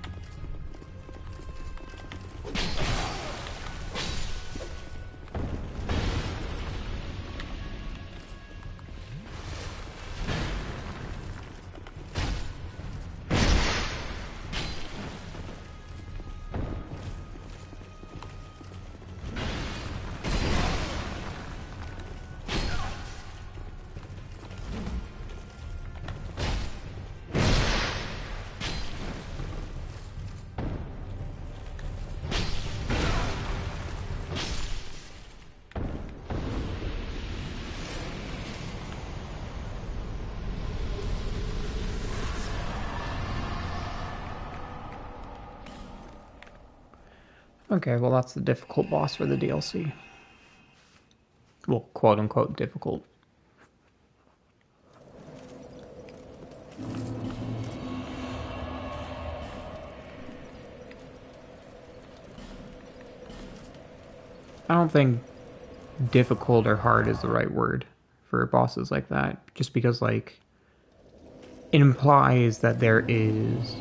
Okay, well that's the difficult boss for the DLC. Well, quote-unquote difficult. I don't think difficult or hard is the right word for bosses like that, just because, like, it implies that there is,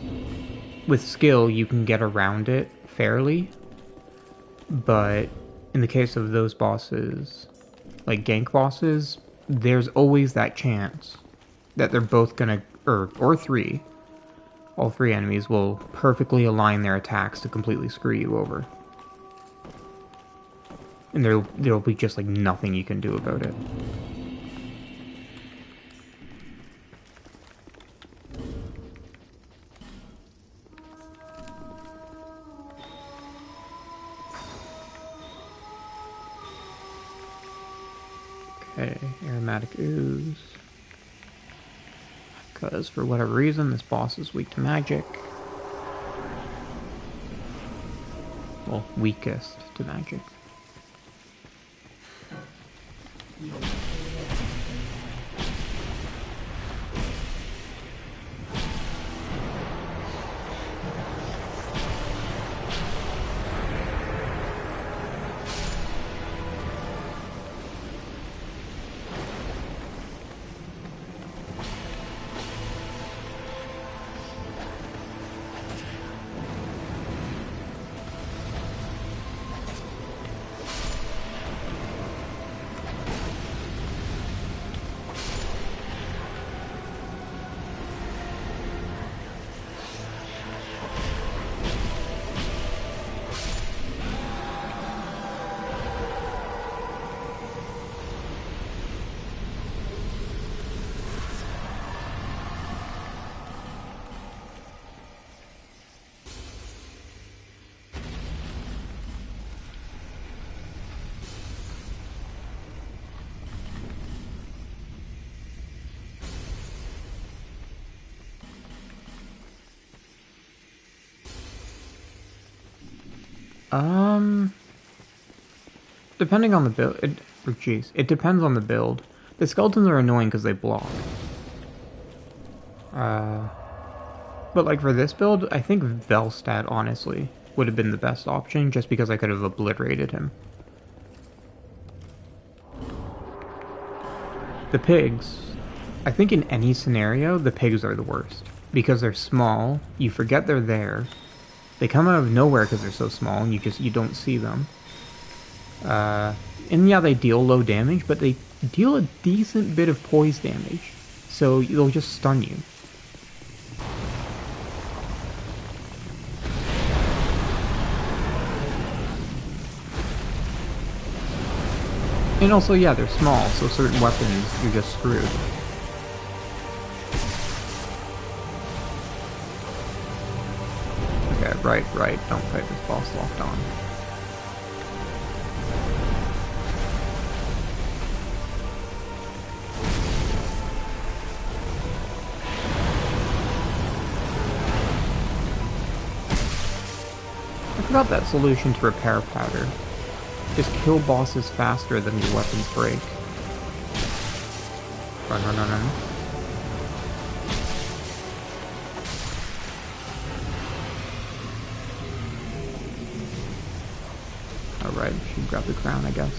with skill, you can get around it fairly, but in the case of those bosses, like gank bosses, there's always that chance that they're both gonna, or three, all three enemies will perfectly align their attacks to completely screw you over. And there'll be just like nothing you can do about it. Okay, aromatic ooze. Because for whatever reason, this boss is weak to magic. Well, weakest to magic. Depending on the build, it depends on the build. The skeletons are annoying because they block. But like for this build, I think Velstad honestly would have been the best option just because I could have obliterated him. The pigs, I think in any scenario, the pigs are the worst. Because they're small, you forget they're there. They come out of nowhere because they're so small and you don't see them. And yeah, they deal low damage, but they deal a decent bit of poise damage. So they'll just stun you. And also, yeah, they're small, so certain weapons, you're just screwed. Okay, right, don't fight this boss locked on. I forgot that solution to repair powder. Just kill bosses faster than your weapons break. Run. Alright, should grab the crown, I guess.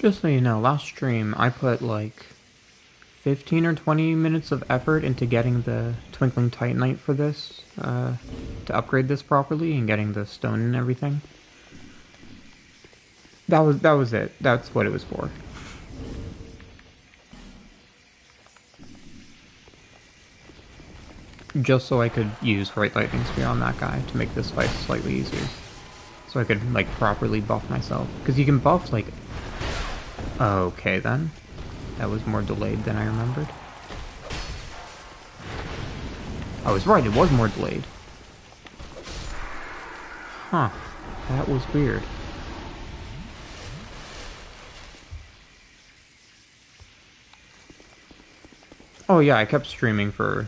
Just so you know, last stream I put like 15 or 20 minutes of effort into getting the Twinkling Titanite for this, to upgrade this properly and getting the stone and everything. That was it. That's what it was for. Just so I could use Right Lightning Spear on that guy to make this fight slightly easier. So I could, like, properly buff myself. Because you can buff, like... Okay, then. That was more delayed than I remembered. I was right, it was more delayed. Huh. That was weird. Oh yeah, I kept streaming for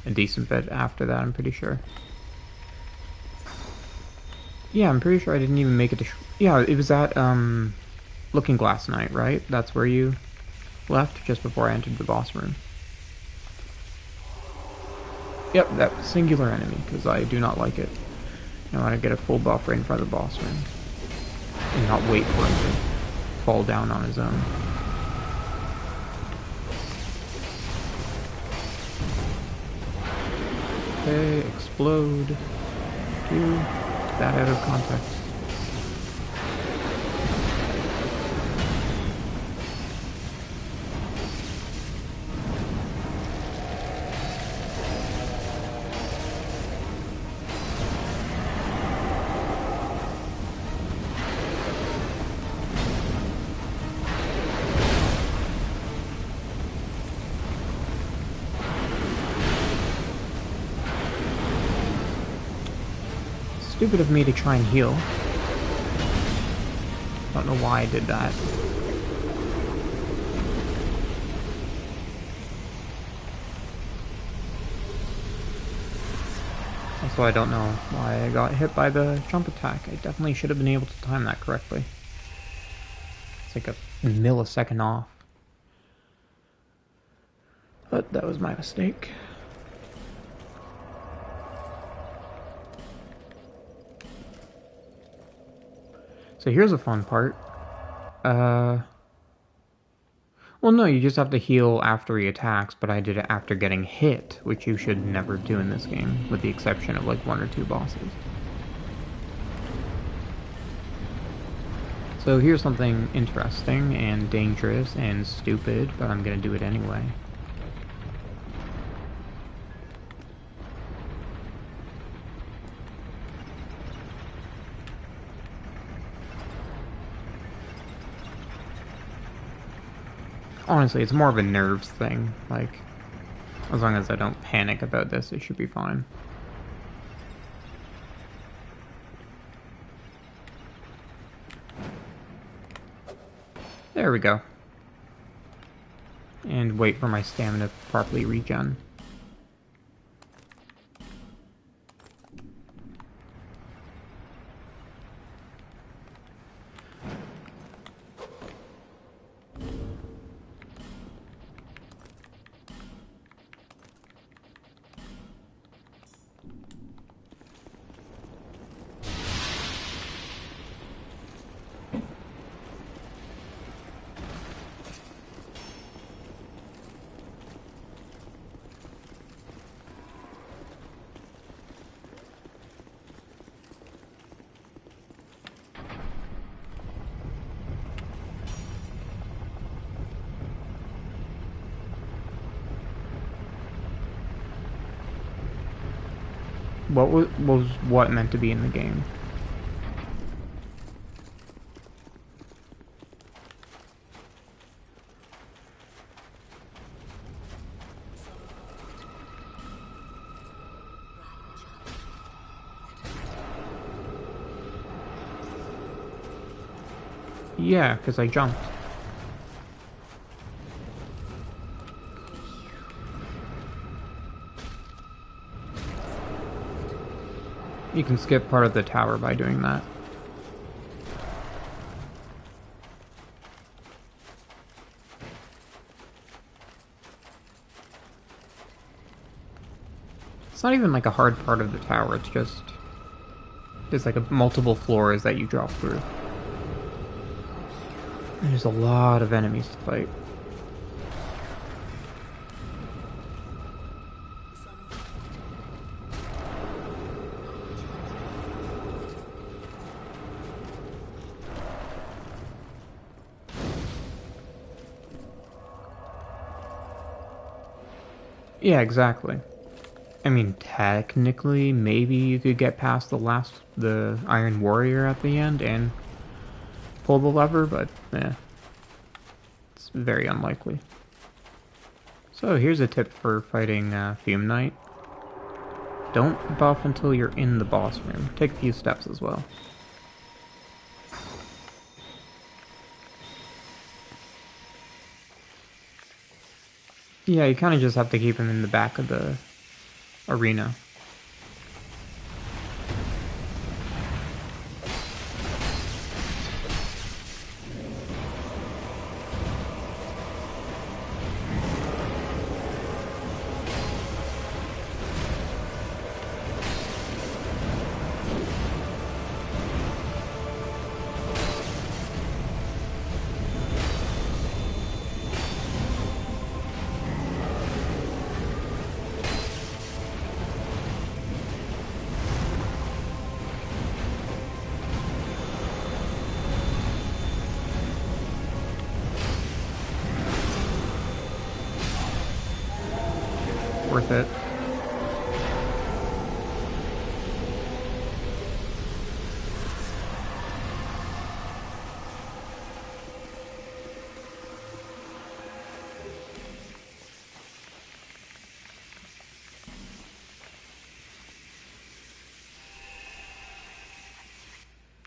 a decent bit after that, I'm pretty sure. Yeah, I'm pretty sure I didn't even make it to... Yeah, it was at, Looking Glass Night, right? That's where you left, just before I entered the boss room. Yep, that singular enemy, because I do not like it. I want to get a full buff right in front of the boss room. And not wait for him to fall down on his own. Okay, explode. Do that out of context. Stupid of me to try and heal. Don't know why I did that. Also, I don't know why I got hit by the jump attack. I definitely should have been able to time that correctly. It's like a millisecond off. But that was my mistake. So here's a fun part. Well, no, you just have to heal after he attacks, but I did it after getting hit, which you should never do in this game, with the exception of like 1 or 2 bosses. So here's something interesting and dangerous and stupid, but I'm gonna do it anyway. Honestly, it's more of a nerves thing. Like, as long as I don't panic about this, it should be fine. There we go. And wait for my stamina to properly regen. What was what meant to be in the game? Yeah, because I jumped. You can skip part of the tower by doing that. It's not even like a hard part of the tower, it's just... There's like multiple floors that you drop through. There's a lot of enemies to fight. Yeah, exactly. I mean, technically, maybe you could get past the Iron Warrior at the end and pull the lever, but it's very unlikely. So here's a tip for fighting Fume Knight. Don't buff until you're in the boss room. Take a few steps as well. Yeah, you kind of just have to keep him in the back of the arena. Worth it.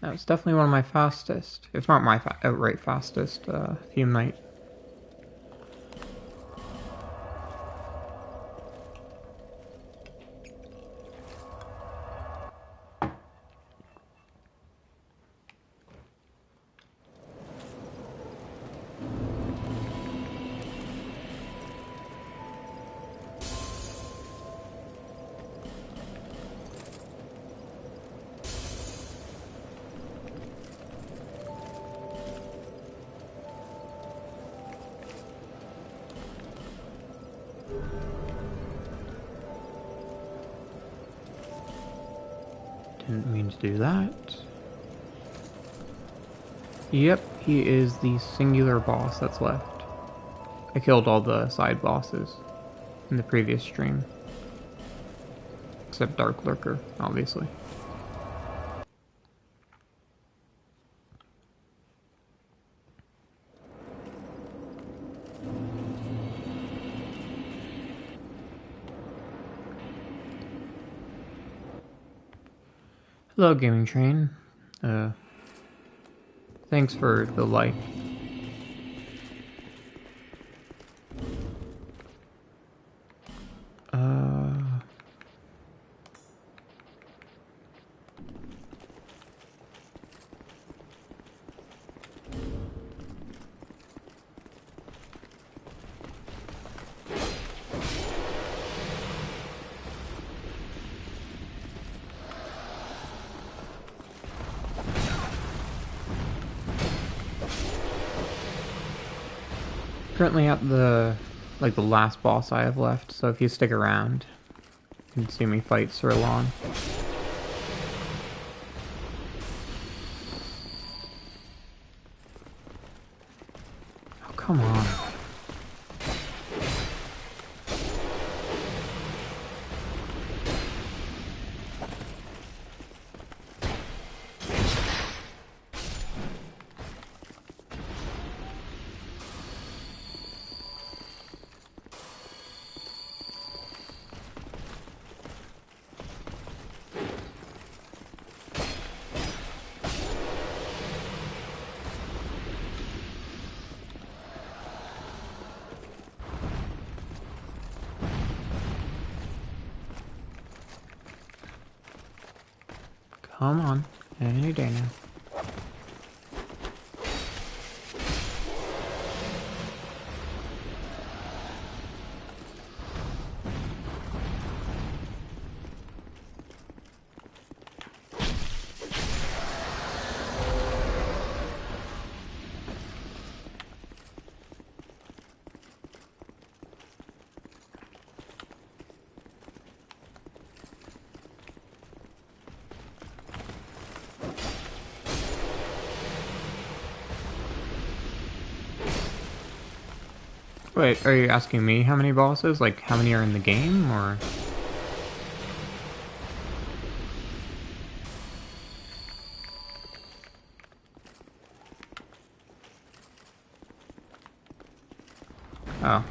That was definitely one of my fastest, if not my outright fastest, Fume Knight. Didn't mean to do that. Yep, he is the singular boss that's left. I killed all the side bosses in the previous stream. Except Dark Lurker, obviously. Hello, Gaming Train. Thanks for the like. Currently at the last boss I have left, so if you stick around, you can see me fight Sir Lon. Oh, come on. Come on, any day now. Wait, are you asking me how many bosses? Like, how many are in the game, or...? Oh.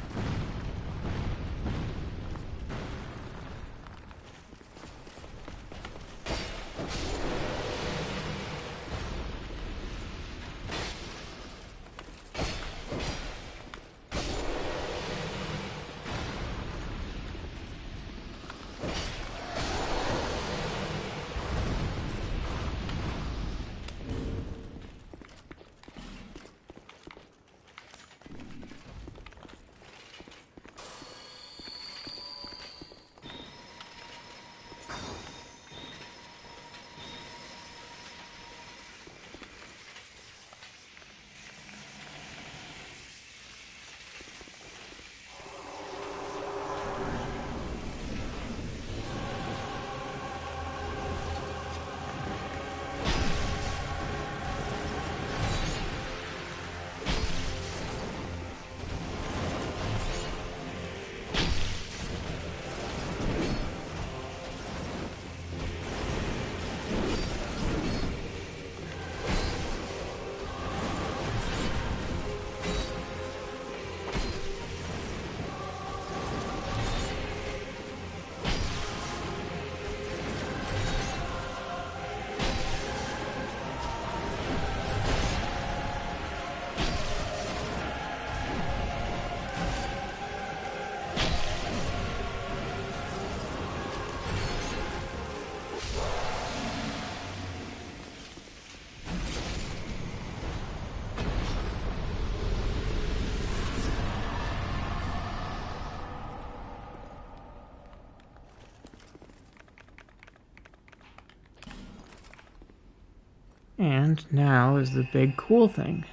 And now is the big cool thing.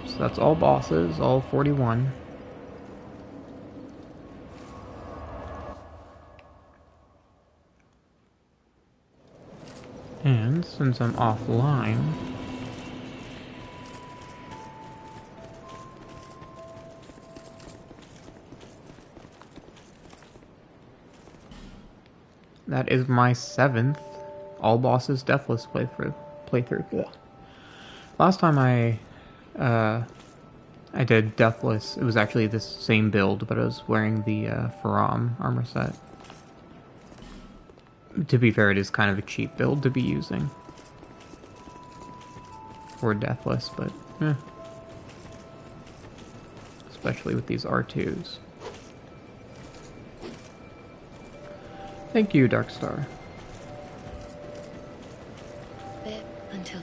So that's all bosses, all 41. And since I'm offline, that is my 7th all bosses deathless playthrough. Ugh. Last time I did deathless, it was actually this same build, but I was wearing the Faram armor set. To be fair, it is kind of a cheap build to be using for deathless, but especially with these R2s. Thank you, Darkstar. Until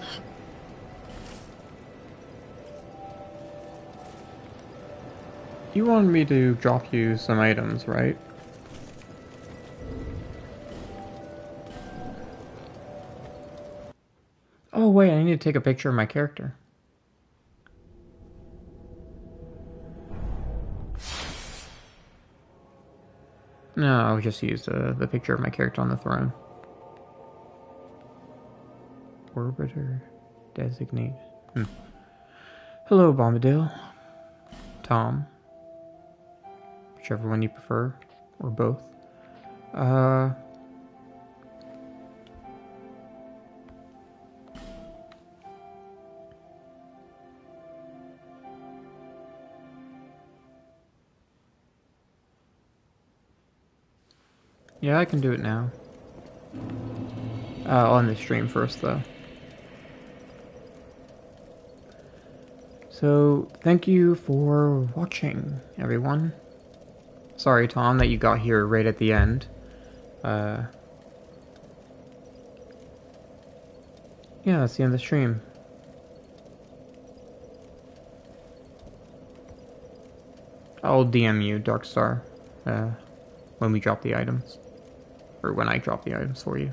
You wanted me to drop you some items, right? Oh wait, I need to take a picture of my character. No, I'll just use the picture of my character on the throne. Orbiter designate. Hello, Bombadil. Tom. Whichever one you prefer, or both. Yeah, I can do it now. On the stream first, though. So, thank you for watching, everyone. Sorry, Tom, that you got here right at the end. Yeah, that's the end of the stream. I'll DM you, Darkstar, when we drop the items. Or when I drop the items for you.